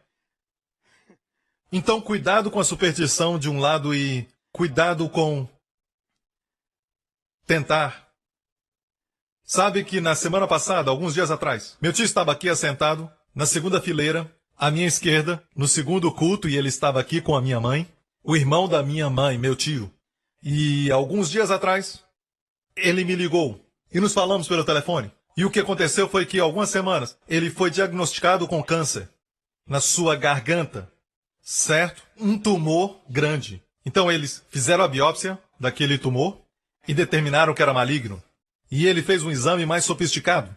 Então, cuidado com a superstição de um lado e cuidado com tentar. Sabe que na semana passada, alguns dias atrás, meu tio estava aqui assentado, na segunda fileira, à minha esquerda, no segundo culto, e ele estava aqui com a minha mãe, o irmão da minha mãe, meu tio. E alguns dias atrás, ele me ligou e nos falamos pelo telefone. E o que aconteceu foi que, há algumas semanas, ele foi diagnosticado com câncer na sua garganta, certo? Um tumor grande. Então eles fizeram a biópsia daquele tumor e determinaram que era maligno. E ele fez um exame mais sofisticado.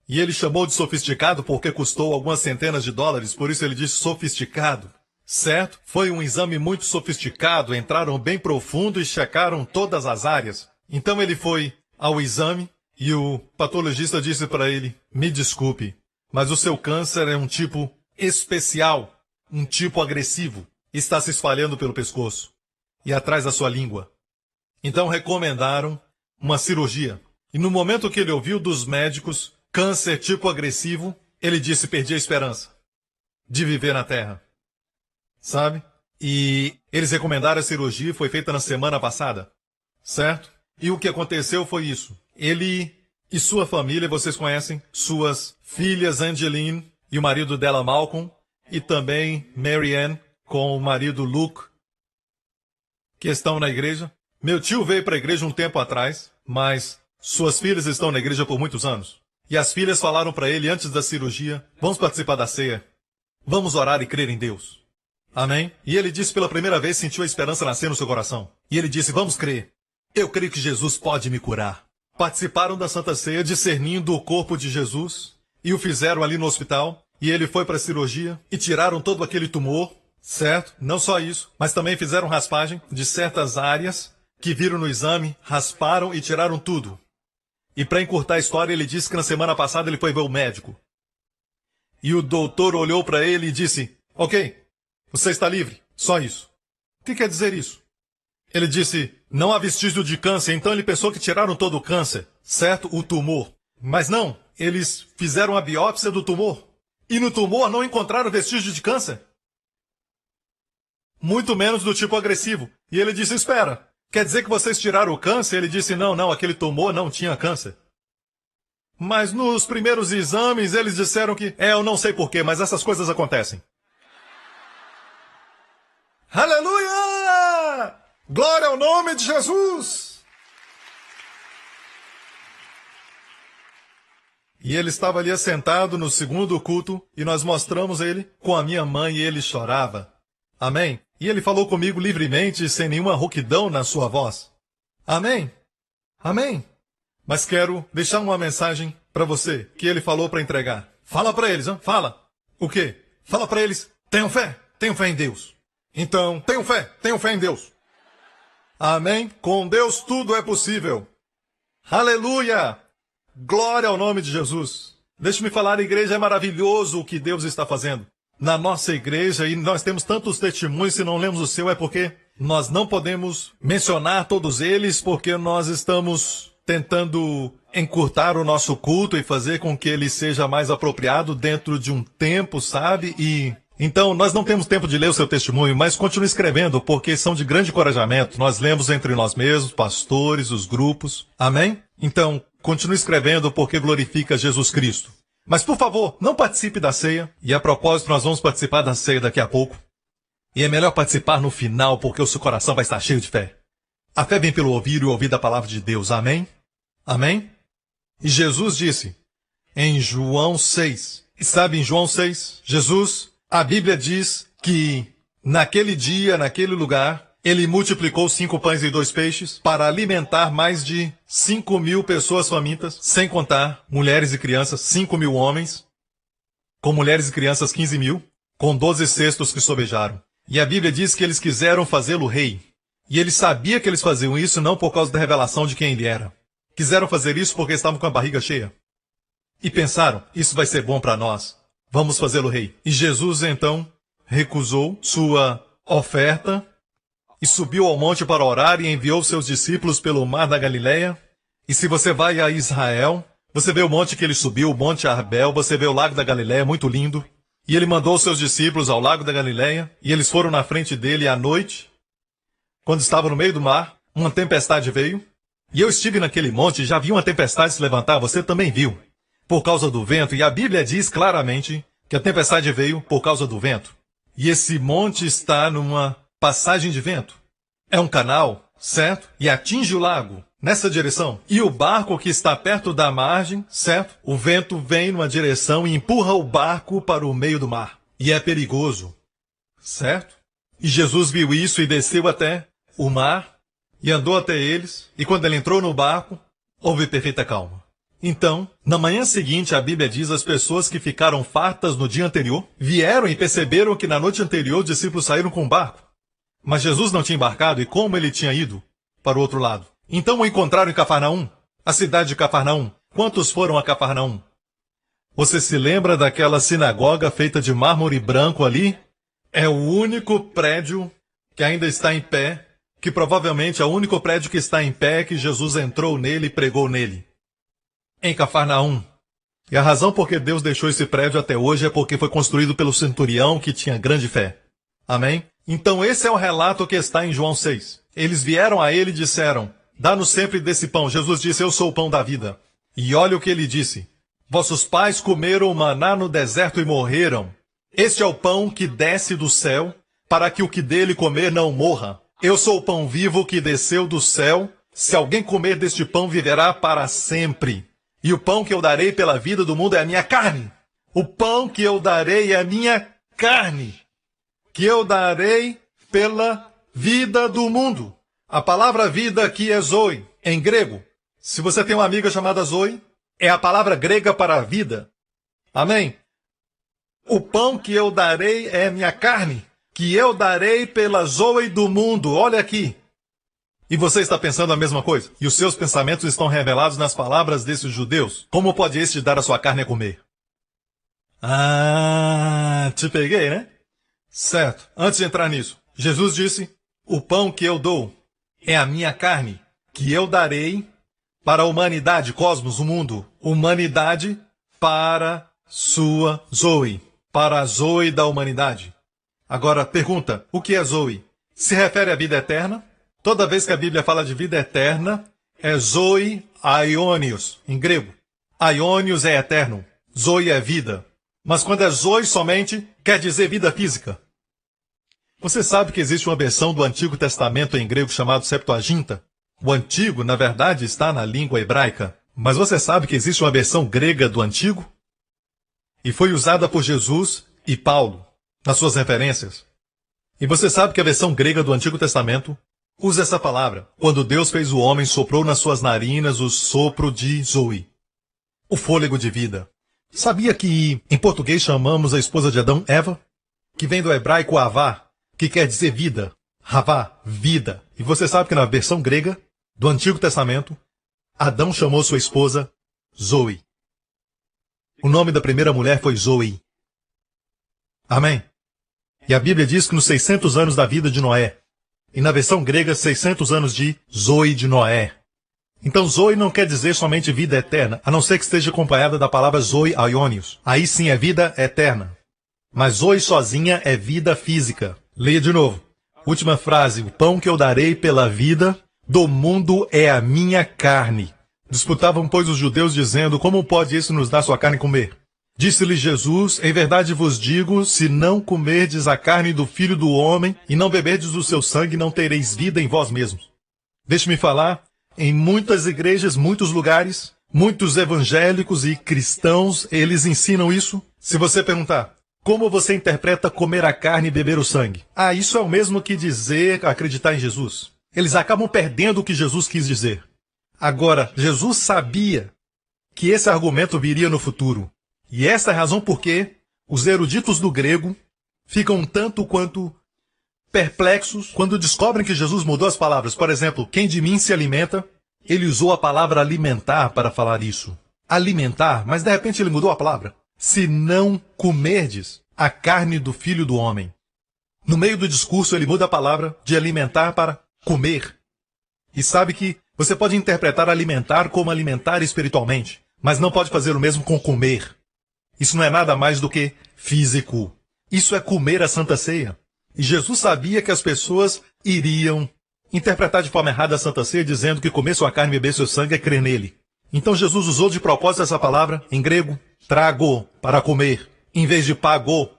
E ele chamou de sofisticado porque custou algumas centenas de dólares, por isso ele disse sofisticado. Certo? Foi um exame muito sofisticado, entraram bem profundo e checaram todas as áreas. Então ele foi ao exame e o patologista disse para ele: me desculpe, mas o seu câncer é um tipo especial, um tipo agressivo. Está se espalhando pelo pescoço e atrás da sua língua. Então recomendaram uma cirurgia. E no momento que ele ouviu dos médicos câncer tipo agressivo, ele disse: perdi a esperança de viver na Terra. Sabe? E eles recomendaram a cirurgia, foi feita na semana passada. Certo? E o que aconteceu foi isso. Ele e sua família, vocês conhecem, suas filhas Angeline e o marido dela Malcolm, e também Mary Ann com o marido Luke, que estão na igreja. Meu tio veio para a igreja um tempo atrás, mas suas filhas estão na igreja por muitos anos. E as filhas falaram para ele antes da cirurgia: vamos participar da ceia, vamos orar e crer em Deus. Amém? E ele disse pela primeira vez, sentiu a esperança nascer no seu coração. E ele disse: vamos crer. Eu creio que Jesus pode me curar. Participaram da Santa Ceia, discernindo o corpo de Jesus, e o fizeram ali no hospital, e ele foi para a cirurgia, e tiraram todo aquele tumor, certo? Não só isso, mas também fizeram raspagem de certas áreas, que viram no exame, rasparam e tiraram tudo. E para encurtar a história, ele disse que na semana passada ele foi ver o médico. E o doutor olhou para ele e disse: ok, você está livre, só isso. O que quer dizer isso? Ele disse: não há vestígio de câncer, então ele pensou que tiraram todo o câncer, certo? O tumor. Mas não, eles fizeram a biópsia do tumor. E no tumor não encontraram vestígio de câncer. Muito menos do tipo agressivo. E ele disse: espera, quer dizer que vocês tiraram o câncer? Ele disse: não, aquele tumor não tinha câncer. Mas nos primeiros exames eles disseram que... eu não sei porquê, mas essas coisas acontecem. Aleluia! Glória ao nome de Jesus! E ele estava ali assentado no segundo culto e nós mostramos ele com a minha mãe e ele chorava. Amém? E ele falou comigo livremente, sem nenhuma rouquidão na sua voz. Amém? Amém? Mas quero deixar uma mensagem para você que ele falou para entregar. Fala para eles, hein? Fala. O quê? Fala para eles, tenham fé em Deus. Então, tenham fé em Deus. Amém? Com Deus tudo é possível. Aleluia! Glória ao nome de Jesus. Deixe-me falar, igreja, é maravilhoso o que Deus está fazendo. Na nossa igreja, e nós temos tantos testemunhos, se não lemos o seu, é porque nós não podemos mencionar todos eles, porque nós estamos tentando encurtar o nosso culto e fazer com que ele seja mais apropriado dentro de um tempo, sabe? Então, nós não temos tempo de ler o seu testemunho, mas continue escrevendo, porque são de grande encorajamento. Nós lemos entre nós mesmos, pastores, os grupos. Amém? Então, continue escrevendo, porque glorifica Jesus Cristo. Mas, por favor, não participe da ceia. E, a propósito, nós vamos participar da ceia daqui a pouco. E é melhor participar no final, porque o seu coração vai estar cheio de fé. A fé vem pelo ouvir e ouvir da palavra de Deus. Amém? Amém? E Jesus disse, em João 6, e sabe, em João 6, Jesus, a Bíblia diz que naquele dia, naquele lugar, ele multiplicou 5 pães e 2 peixes para alimentar mais de 5.000 pessoas famintas, sem contar mulheres e crianças, 5.000 homens, com mulheres e crianças 15.000, com 12 cestos que sobejaram. E a Bíblia diz que eles quiseram fazê-lo rei. E ele sabia que eles faziam isso não por causa da revelação de quem ele era. Quiseram fazer isso porque estavam com a barriga cheia. E pensaram, isso vai ser bom para nós. Vamos fazê-lo rei. E Jesus, então, recusou sua oferta e subiu ao monte para orar e enviou seus discípulos pelo mar da Galileia. E se você vai a Israel, você vê o monte que ele subiu, o Monte Arbel, você vê o lago da Galileia, muito lindo. E ele mandou seus discípulos ao lago da Galileia, e eles foram na frente dele à noite. Quando estava no meio do mar, uma tempestade veio. E eu estive naquele monte e já vi uma tempestade se levantar, você também viu. Por causa do vento, e a Bíblia diz claramente que a tempestade veio por causa do vento. E esse monte está numa passagem de vento. É um canal, certo? E atinge o lago, nessa direção. E o barco que está perto da margem, certo? O vento vem numa direção e empurra o barco para o meio do mar. E é perigoso, certo? E Jesus viu isso e desceu até o mar e andou até eles. E quando ele entrou no barco, houve perfeita calma. Então, na manhã seguinte, a Bíblia diz, as pessoas que ficaram fartas no dia anterior vieram e perceberam que na noite anterior os discípulos saíram com o barco. Mas Jesus não tinha embarcado e como ele tinha ido para o outro lado? Então o encontraram em Cafarnaum, a cidade de Cafarnaum. Quantos foram a Cafarnaum? Você se lembra daquela sinagoga feita de mármore branco ali? É o único prédio que ainda está em pé, que provavelmente é o único prédio que está em pé que Jesus entrou nele e pregou nele. Em Cafarnaum. E a razão por que Deus deixou esse prédio até hoje é porque foi construído pelo centurião que tinha grande fé. Amém? Então esse é o relato que está em João 6. Eles vieram a ele e disseram, dá-nos sempre desse pão. Jesus disse, eu sou o pão da vida. E olha o que ele disse. Vossos pais comeram o maná no deserto e morreram. Este é o pão que desce do céu, para que o que dele comer não morra. Eu sou o pão vivo que desceu do céu. Se alguém comer deste pão, viverá para sempre. E o pão que eu darei pela vida do mundo é a minha carne. O pão que eu darei é a minha carne, que eu darei pela vida do mundo. A palavra vida aqui é zoe, em grego. Se você tem uma amiga chamada Zoe, é a palavra grega para vida. Amém? O pão que eu darei é a minha carne, que eu darei pela Zoe do mundo. Olha aqui. E você está pensando a mesma coisa? E os seus pensamentos estão revelados nas palavras desses judeus? Como pode este dar a sua carne a comer? Ah, te peguei, né? Certo. Antes de entrar nisso, Jesus disse, o pão que eu dou é a minha carne, que eu darei para a humanidade, cosmos, o mundo. Humanidade para sua Zoe, para a Zoe da humanidade. Agora, pergunta, o que é Zoe? Se refere à vida eterna? Toda vez que a Bíblia fala de vida eterna, é Zoe aionios, em grego. Aionios é eterno, Zoe é vida. Mas quando é Zoe somente, quer dizer vida física. Você sabe que existe uma versão do Antigo Testamento em grego chamado Septuaginta? O Antigo, na verdade, está na língua hebraica. Mas você sabe que existe uma versão grega do Antigo? E foi usada por Jesus e Paulo, nas suas referências. E você sabe que a versão grega do Antigo Testamento usa essa palavra. Quando Deus fez o homem, soprou nas suas narinas o sopro de Zoe, o fôlego de vida. Sabia que em português chamamos a esposa de Adão Eva? Que vem do hebraico avá, que quer dizer vida. Havá, vida. E você sabe que na versão grega do Antigo Testamento, Adão chamou sua esposa Zoe. O nome da primeira mulher foi Zoe. Amém? E a Bíblia diz que nos 600 anos da vida de Noé, e na versão grega, 600 anos de Zoe de Noé. Então Zoe não quer dizer somente vida eterna, a não ser que esteja acompanhada da palavra Zoe aionios. Aí sim é vida eterna. Mas Zoe sozinha é vida física. Leia de novo. Última frase. O pão que eu darei pela vida do mundo é a minha carne. Disputavam, pois, os judeus, dizendo, como pode isso nos dar sua carne comer? Disse-lhe Jesus, em verdade vos digo, se não comerdes a carne do Filho do Homem e não beberdes o seu sangue, não tereis vida em vós mesmos. Deixe-me falar, em muitas igrejas, muitos lugares, muitos evangélicos e cristãos, eles ensinam isso. Se você perguntar, como você interpreta comer a carne e beber o sangue? Ah, isso é o mesmo que dizer acreditar em Jesus. Eles acabam perdendo o que Jesus quis dizer. Agora, Jesus sabia que esse argumento viria no futuro. E essa é a razão por que os eruditos do grego ficam tanto quanto perplexos quando descobrem que Jesus mudou as palavras. Por exemplo, quem de mim se alimenta, ele usou a palavra alimentar para falar isso. Alimentar, mas de repente ele mudou a palavra. Se não comerdes a carne do Filho do Homem. No meio do discurso ele muda a palavra de alimentar para comer. E sabe que você pode interpretar alimentar como alimentar espiritualmente, mas não pode fazer o mesmo com comer. Isso não é nada mais do que físico. Isso é comer a Santa Ceia. E Jesus sabia que as pessoas iriam interpretar de forma errada a Santa Ceia, dizendo que comer sua carne e beber seu sangue é crer nele. Então Jesus usou de propósito essa palavra, em grego, trago, para comer, em vez de pagou.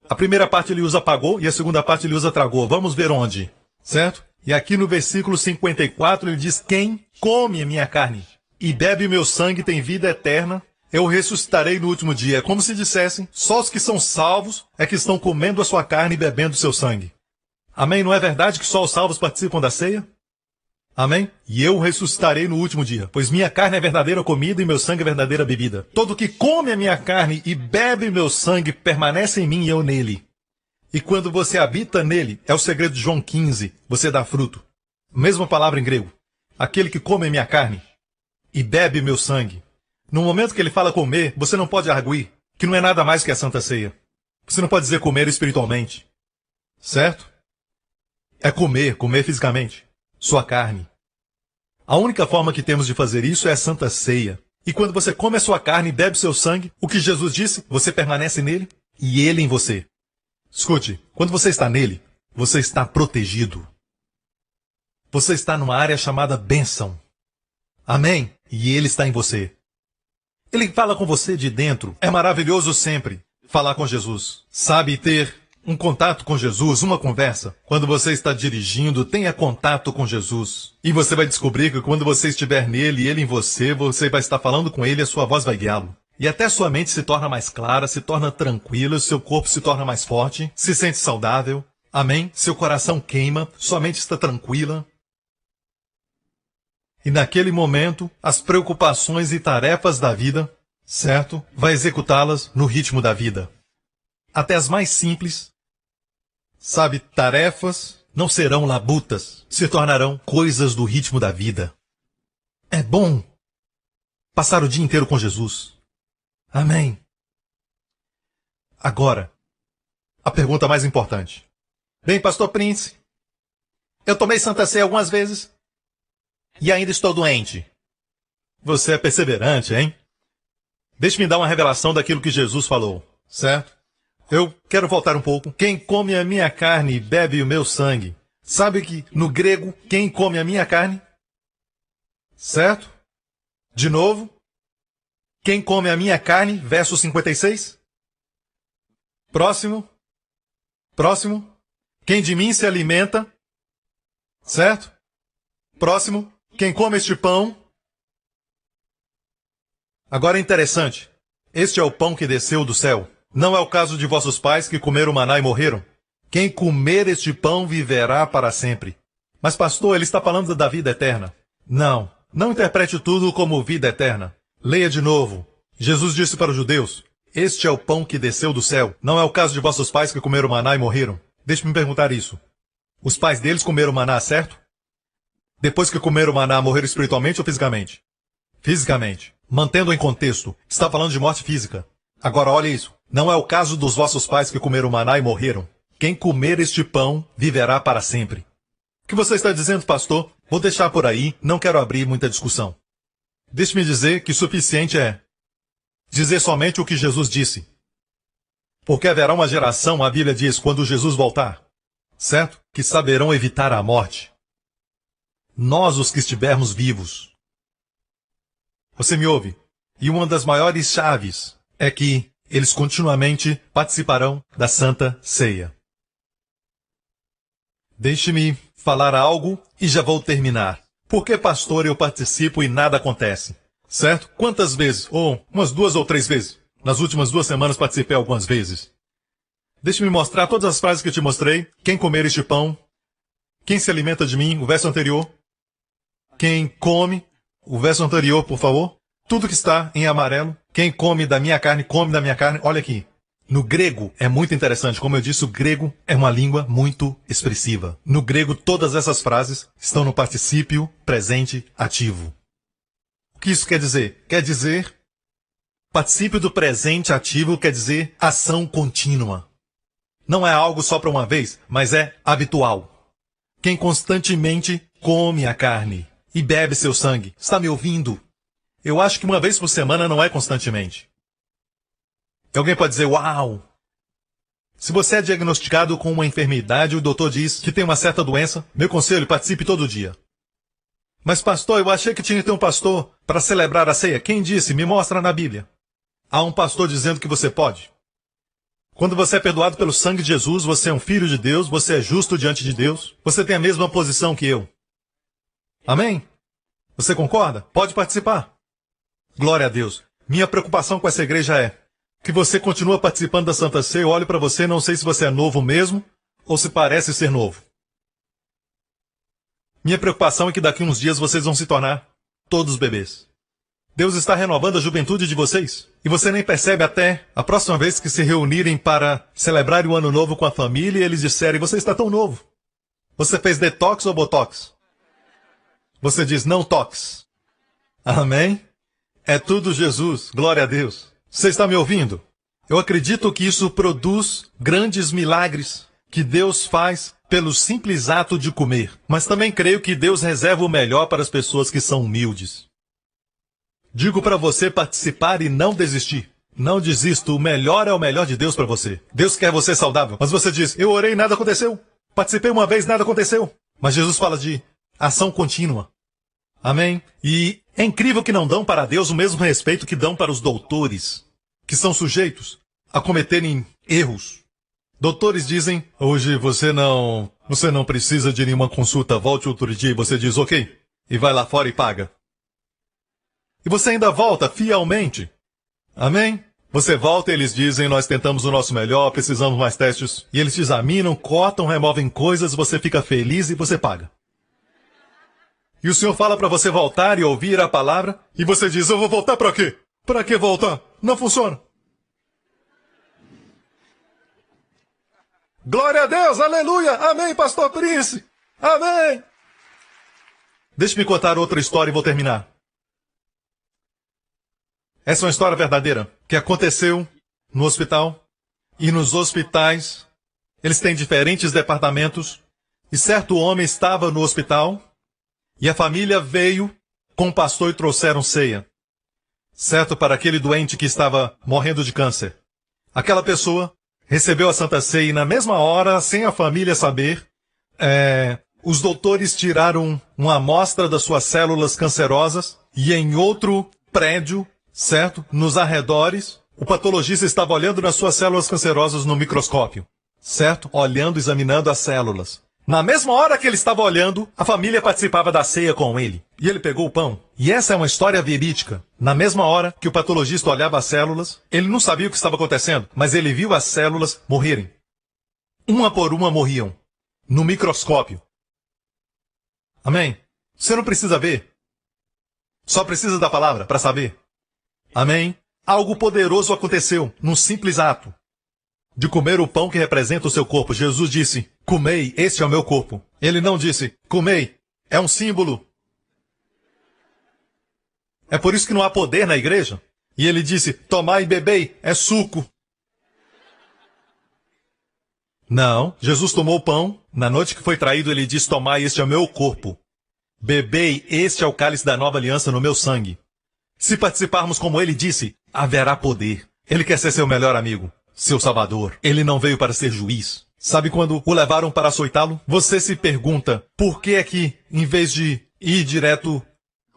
A primeira parte ele usa pagou e a segunda parte ele usa tragou. Vamos ver onde, certo? E aqui no versículo 54 ele diz, quem come a minha carne e bebe o meu sangue tem vida eterna, eu ressuscitarei no último dia. É como se dissessem, só os que são salvos é que estão comendo a sua carne e bebendo o seu sangue. Amém? Não é verdade que só os salvos participam da ceia? Amém? E eu ressuscitarei no último dia, pois minha carne é verdadeira comida e meu sangue é verdadeira bebida. Todo que come a minha carne e bebe meu sangue permanece em mim e eu nele. E quando você habita nele, é o segredo de João 15, você dá fruto. Mesma palavra em grego. Aquele que come a minha carne e bebe meu sangue. No momento que ele fala comer, você não pode arguir que não é nada mais que a Santa Ceia. Você não pode dizer comer espiritualmente. Certo? É comer, comer fisicamente. Sua carne. A única forma que temos de fazer isso é a Santa Ceia. E quando você come a sua carne e bebe seu sangue, o que Jesus disse, você permanece nele e ele em você. Escute, quando você está nele, você está protegido. Você está numa área chamada bênção. Amém? E ele está em você. Ele fala com você de dentro. É maravilhoso sempre falar com Jesus. Sabe, ter um contato com Jesus, uma conversa. Quando você está dirigindo, tenha contato com Jesus. E você vai descobrir que quando você estiver nele e ele em você, você vai estar falando com ele e a sua voz vai guiá-lo. E até sua mente se torna mais clara, se torna tranquila, seu corpo se torna mais forte, se sente saudável. Amém? Seu coração queima, sua mente está tranquila. E naquele momento, as preocupações e tarefas da vida, certo? Vai executá-las no ritmo da vida. Até as mais simples, sabe, tarefas não serão labutas, se tornarão coisas do ritmo da vida. É bom passar o dia inteiro com Jesus. Amém. Agora, a pergunta mais importante. Bem, Pastor Prince, eu tomei Santa Ceia algumas vezes e ainda estou doente. Você é perseverante, hein? Deixe-me dar uma revelação daquilo que Jesus falou, certo? Eu quero voltar um pouco. Quem come a minha carne e bebe o meu sangue. Sabe que no grego, quem come a minha carne? Certo? De novo. Quem come a minha carne, verso 56. Próximo. Próximo. Quem de mim se alimenta. Certo? Próximo. Quem come este pão. Agora é interessante. Este é o pão que desceu do céu. Não é o caso de vossos pais que comeram maná e morreram. Quem comer este pão viverá para sempre. Mas pastor, ele está falando da vida eterna. Não, não interprete tudo como vida eterna. Leia de novo. Jesus disse para os judeus, este é o pão que desceu do céu. Não é o caso de vossos pais que comeram maná e morreram. Deixe-me perguntar isso. Os pais deles comeram maná, certo? Depois que comeram maná, morreram espiritualmente ou fisicamente? Fisicamente. Mantendo em contexto, está falando de morte física. Agora olha isso. Não é o caso dos vossos pais que comeram maná e morreram. Quem comer este pão viverá para sempre. O que você está dizendo, pastor? Vou deixar por aí, não quero abrir muita discussão. Deixe-me dizer que o suficiente é dizer somente o que Jesus disse. Porque haverá uma geração, a Bíblia diz, quando Jesus voltar, certo? Que saberão evitar a morte. Nós, os que estivermos vivos. Você me ouve? E uma das maiores chaves é que eles continuamente participarão da Santa Ceia. Deixe-me falar algo e já vou terminar. Por que, pastor, eu participo e nada acontece? Certo? Quantas vezes? Umas 2 ou 3 vezes. Nas últimas 2 semanas participei algumas vezes. Deixe-me mostrar todas as frases que eu te mostrei. Quem comer este pão? Quem se alimenta de mim? O verso anterior. Quem come? O verso anterior, por favor. Tudo que está em amarelo. Quem come da minha carne, come da minha carne. Olha aqui. No grego é muito interessante. Como eu disse, o grego é uma língua muito expressiva. No grego, todas essas frases estão no particípio presente ativo. O que isso quer dizer? Quer dizer, particípio do presente ativo quer dizer ação contínua. Não é algo só para uma vez, mas é habitual. Quem constantemente come a carne e bebe seu sangue. Está me ouvindo? Eu acho que uma vez por semana não é constantemente. E alguém pode dizer, uau! Se você é diagnosticado com uma enfermidade, o doutor diz que tem uma certa doença, meu conselho, participe todo dia. Mas pastor, eu achei que tinha que ter um pastor para celebrar a ceia. Quem disse? Me mostra na Bíblia. Há um pastor dizendo que você pode. Quando você é perdoado pelo sangue de Jesus, você é um filho de Deus, você é justo diante de Deus, você tem a mesma posição que eu. Amém? Você concorda? Pode participar. Glória a Deus. Minha preocupação com essa igreja é que você continua participando da Santa Ceia. Eu olho para você e não sei se você é novo mesmo ou se parece ser novo. Minha preocupação é que daqui uns dias vocês vão se tornar todos bebês. Deus está renovando a juventude de vocês. E você nem percebe até a próxima vez que se reunirem para celebrar o ano novo com a família e eles disserem, você está tão novo. Você fez detox ou botox? Você diz, não tox. Amém? É tudo Jesus. Glória a Deus. Você está me ouvindo? Eu acredito que isso produz grandes milagres que Deus faz pelo simples ato de comer. Mas também creio que Deus reserva o melhor para as pessoas que são humildes. Digo para você participar e não desistir. Não desista, o melhor é o melhor de Deus para você. Deus quer você saudável. Mas você diz, eu orei e nada aconteceu. Participei uma vez, nada aconteceu. Mas Jesus fala de ação contínua. Amém? E é incrível que não dão para Deus o mesmo respeito que dão para os doutores, que são sujeitos a cometerem erros. Doutores dizem, hoje você não precisa de nenhuma consulta, volte outro dia. E você diz, ok, e vai lá fora e paga. E você ainda volta fielmente. Amém? Você volta e eles dizem, nós tentamos o nosso melhor, precisamos mais testes. E eles te examinam, cortam, removem coisas, você fica feliz e você paga. E o Senhor fala para você voltar e ouvir a palavra, e você diz, eu vou voltar para quê? Para que voltar? Não funciona. Glória a Deus, aleluia, amém, pastor Prince, amém. Deixe-me contar outra história e vou terminar. Essa é uma história verdadeira, que aconteceu no hospital, e nos hospitais, eles têm diferentes departamentos, e certo homem estava no hospital, e a família veio com o pastor e trouxeram ceia. Certo, para aquele doente que estava morrendo de câncer. Aquela pessoa recebeu a Santa Ceia e na mesma hora, sem a família saber, os doutores tiraram uma amostra das suas células cancerosas e em outro prédio, certo, nos arredores, o patologista estava olhando nas suas células cancerosas no microscópio. Certo? Olhando, examinando as células. Na mesma hora que ele estava olhando, a família participava da ceia com ele. E ele pegou o pão. E essa é uma história verídica. Na mesma hora que o patologista olhava as células, ele não sabia o que estava acontecendo, mas ele viu as células morrerem. Uma por uma morriam. No microscópio. Amém? Você não precisa ver. Só precisa da palavra para saber. Amém? Algo poderoso aconteceu num simples ato de comer o pão que representa o seu corpo. Jesus disse, comei, este é o meu corpo. Ele não disse, comei, é um símbolo. É por isso que não há poder na igreja. E ele disse, tomai e bebei, é suco. Não, Jesus tomou o pão. Na noite que foi traído, ele disse, tomai, este é o meu corpo. Bebei, este é o cálice da nova aliança no meu sangue. Se participarmos como ele disse, haverá poder. Ele quer ser seu melhor amigo, seu salvador. Ele não veio para ser juiz. Sabe quando o levaram para açoitá-lo? Você se pergunta, por que é que, em vez de ir direto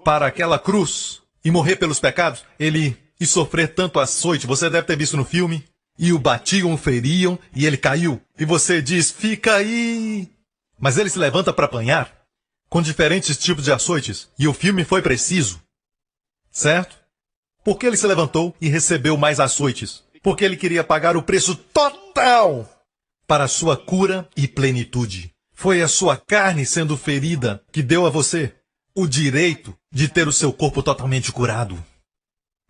para aquela cruz e morrer pelos pecados, e sofrer tanto açoite? Você deve ter visto no filme. E o batiam, o feriam, e ele caiu. E você diz, fica aí. Mas ele se levanta para apanhar, com diferentes tipos de açoites. E o filme foi preciso. Certo? Porque ele se levantou e recebeu mais açoites. Porque ele queria pagar o preço total para a sua cura e plenitude. Foi a sua carne sendo ferida que deu a você o direito de ter o seu corpo totalmente curado.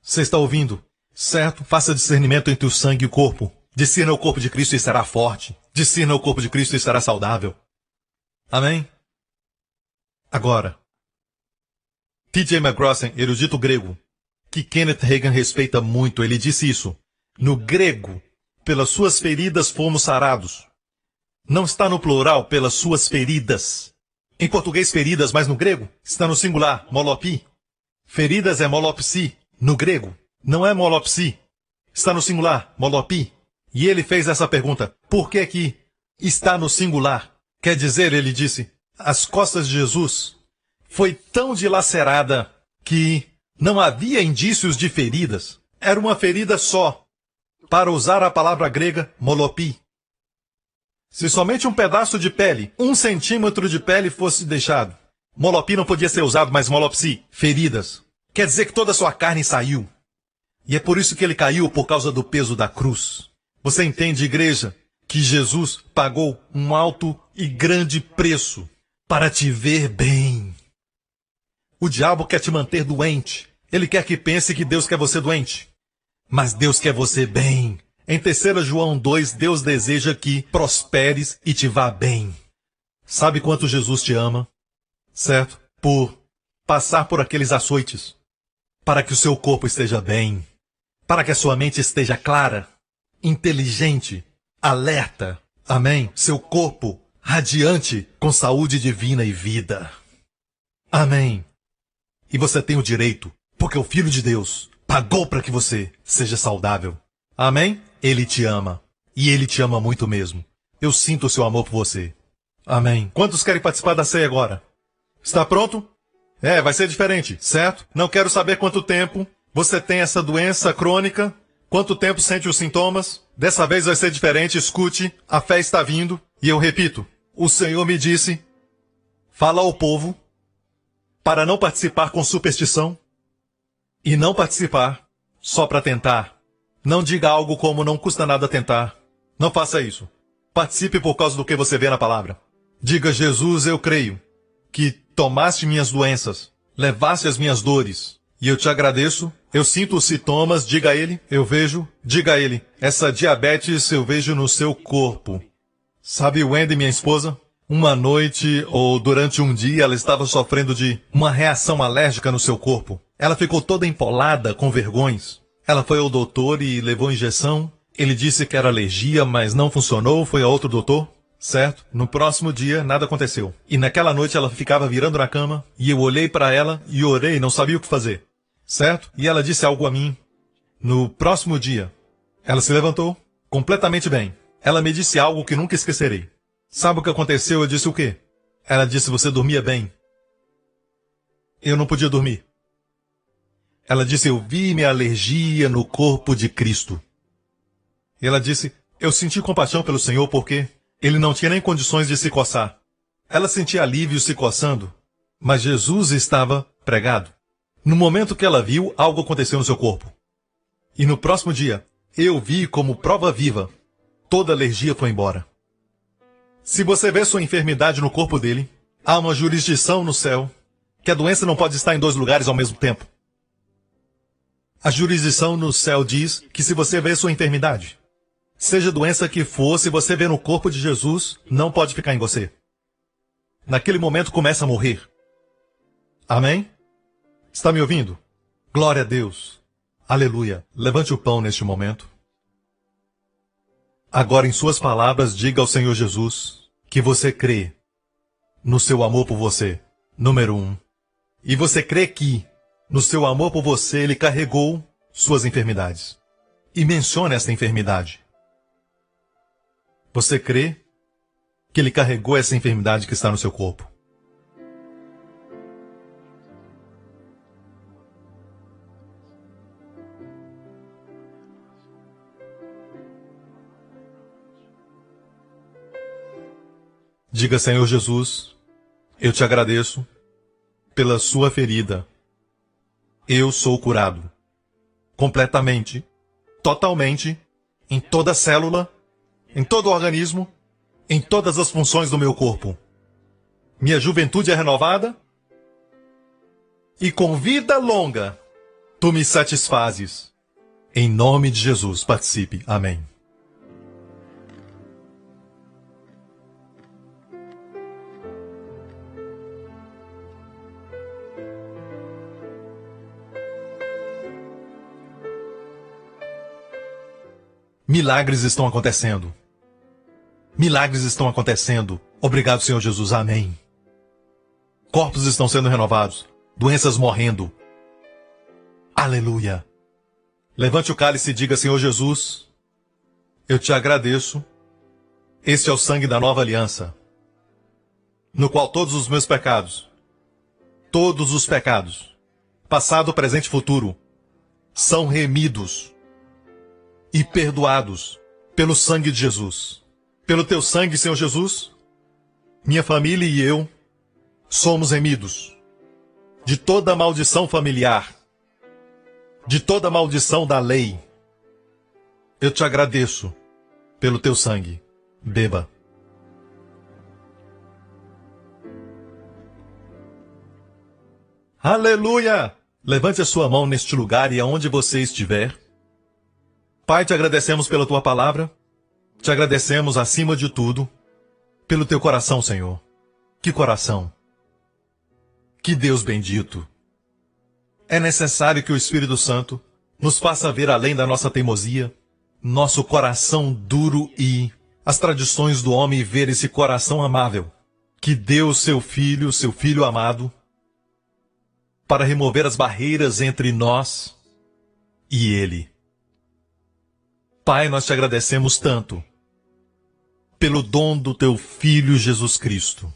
Você está ouvindo? Certo? Faça discernimento entre o sangue e o corpo. Discerna o corpo de Cristo e será forte. Discerna o corpo de Cristo e será saudável. Amém? Agora, T.J. McGrossin, erudito grego, que Kenneth Hagin respeita muito, ele disse isso. No grego, pelas suas feridas fomos sarados. Não está no plural, pelas suas feridas. Em português, feridas, mas no grego está no singular, molopi. Feridas é molopsi. No grego, não é molopsi. Está no singular, molopi. E ele fez essa pergunta, por que que está no singular? Quer dizer, ele disse, as costas de Jesus foi tão dilacerada que não havia indícios de feridas. Era uma ferida só, para usar a palavra grega, molopi. Se somente um pedaço de pele, 1 centímetro de pele fosse deixado, molopi não podia ser usado, mas molopsi, feridas. Quer dizer que toda a sua carne saiu. E é por isso que ele caiu, por causa do peso da cruz. Você entende, igreja, que Jesus pagou um alto e grande preço para te ver bem. O diabo quer te manter doente. Ele quer que pense que Deus quer você doente. Mas Deus quer você bem. Em 3 João 2, Deus deseja que prosperes e te vá bem. Sabe quanto Jesus te ama? Certo? Por passar por aqueles açoites. Para que o seu corpo esteja bem. Para que a sua mente esteja clara, inteligente, alerta. Amém? Seu corpo radiante com saúde divina e vida. Amém. E você tem o direito, porque o Filho de Deus pagou para que você seja saudável. Amém? Ele te ama. E ele te ama muito mesmo. Eu sinto o seu amor por você. Amém. Quantos querem participar da ceia agora? Está pronto? Vai ser diferente, certo? Não quero saber quanto tempo você tem essa doença crônica. Quanto tempo sente os sintomas? Dessa vez vai ser diferente, escute. A fé está vindo. E eu repito, o Senhor me disse, fala ao povo para não participar com superstição e não participar só para tentar. Não diga algo como não custa nada tentar. Não faça isso. Participe por causa do que você vê na palavra. Diga, Jesus, eu creio que tomaste minhas doenças, levaste as minhas dores, e eu te agradeço. Eu sinto os sintomas, diga a ele, eu vejo, diga a ele, essa diabetes eu vejo no seu corpo. Sabe, Wendy, minha esposa, uma noite ou durante um dia ela estava sofrendo de uma reação alérgica no seu corpo. Ela ficou toda empolada, com vergões. Ela foi ao doutor e levou injeção. Ele disse que era alergia, mas não funcionou, foi a outro doutor. Certo? No próximo dia, nada aconteceu. E naquela noite ela ficava virando na cama, e eu olhei para ela e orei, não sabia o que fazer. Certo? E ela disse algo a mim. No próximo dia, ela se levantou, completamente bem. Ela me disse algo que nunca esquecerei. Sabe o que aconteceu? Eu disse o quê? Ela disse, você dormia bem. Eu não podia dormir. Ela disse, eu vi minha alergia no corpo de Cristo. E ela disse, eu senti compaixão pelo Senhor porque ele não tinha nem condições de se coçar. Ela sentia alívio se coçando, mas Jesus estava pregado. No momento que ela viu, algo aconteceu no seu corpo. E no próximo dia, eu vi como prova viva, toda alergia foi embora. Se você vê sua enfermidade no corpo dele, Há uma jurisdição no céu que a doença não pode estar em dois lugares ao mesmo tempo. A jurisdição no céu diz que se você vê sua enfermidade, seja a doença que for, se você vê no corpo de Jesus, não pode ficar em você. Naquele momento começa a morrer. Amém? Está me ouvindo? Glória a Deus. Aleluia. Levante o pão neste momento. Agora, em suas palavras, diga ao Senhor Jesus que você crê no seu amor por você, número 1. E você crê que, no seu amor por você, Ele carregou suas enfermidades. E mencione essa enfermidade. Você crê que Ele carregou essa enfermidade que está no seu corpo? Diga, Senhor Jesus, eu te agradeço pela sua ferida. Eu sou curado. Completamente, totalmente, em toda célula, em todo o organismo, em todas as funções do meu corpo. Minha juventude é renovada e com vida longa tu me satisfazes. Em nome de Jesus, participe. Amém. Milagres estão acontecendo. Milagres estão acontecendo. Obrigado, Senhor Jesus. Amém. Corpos estão sendo renovados. Doenças morrendo. Aleluia. Levante o cálice e diga, Senhor Jesus, eu te agradeço. Este é o sangue da nova aliança, no qual todos os meus pecados, passado, presente e futuro, são remidos e perdoados pelo sangue de Jesus. Pelo teu sangue, Senhor Jesus, minha família e eu somos remidos de toda maldição familiar, de toda maldição da lei. Eu te agradeço pelo teu sangue. Beba. Aleluia! Levante a sua mão neste lugar e aonde você estiver. Pai, te agradecemos pela tua palavra. Te agradecemos, acima de tudo, pelo teu coração, Senhor. Que coração! Que Deus bendito! É necessário que o Espírito Santo nos faça ver além da nossa teimosia, nosso coração duro e as tradições do homem, e ver esse coração amável que deu seu filho amado, para remover as barreiras entre nós e Ele. Pai, nós te agradecemos tanto pelo dom do teu Filho Jesus Cristo.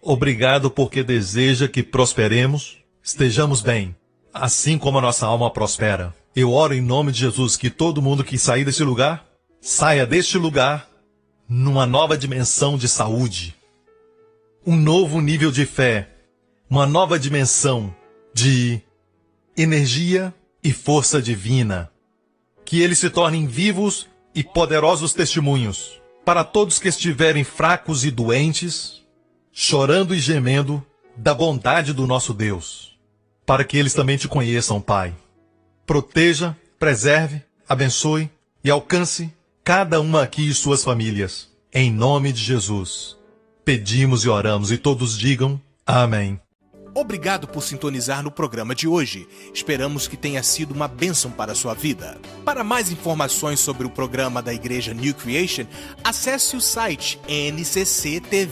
Obrigado porque deseja que prosperemos, estejamos bem, assim como a nossa alma prospera. Eu oro em nome de Jesus que todo mundo que sair desse lugar, saia deste lugar numa nova dimensão de saúde, um novo nível de fé, uma nova dimensão de energia e força divina. Que eles se tornem vivos e poderosos testemunhos para todos que estiverem fracos e doentes, chorando e gemendo da bondade do nosso Deus, para que eles também te conheçam, Pai. Proteja, preserve, abençoe e alcance cada uma aqui e suas famílias. Em nome de Jesus, pedimos e oramos, e todos digam amém.
Obrigado por sintonizar no programa de hoje. Esperamos que tenha sido uma bênção para a sua vida. Para mais informações sobre o programa da Igreja New Creation, acesse o site ncctv.org.sg.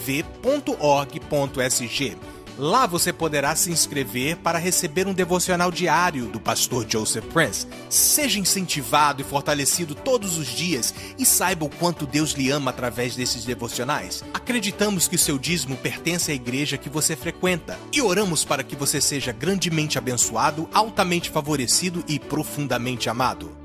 Lá você poderá se inscrever para receber um devocional diário do pastor Joseph Prince. Seja incentivado e fortalecido todos os dias e saiba o quanto Deus lhe ama através desses devocionais. Acreditamos que o seu dízimo pertence à igreja que você frequenta e oramos para que você seja grandemente abençoado, altamente favorecido e profundamente amado.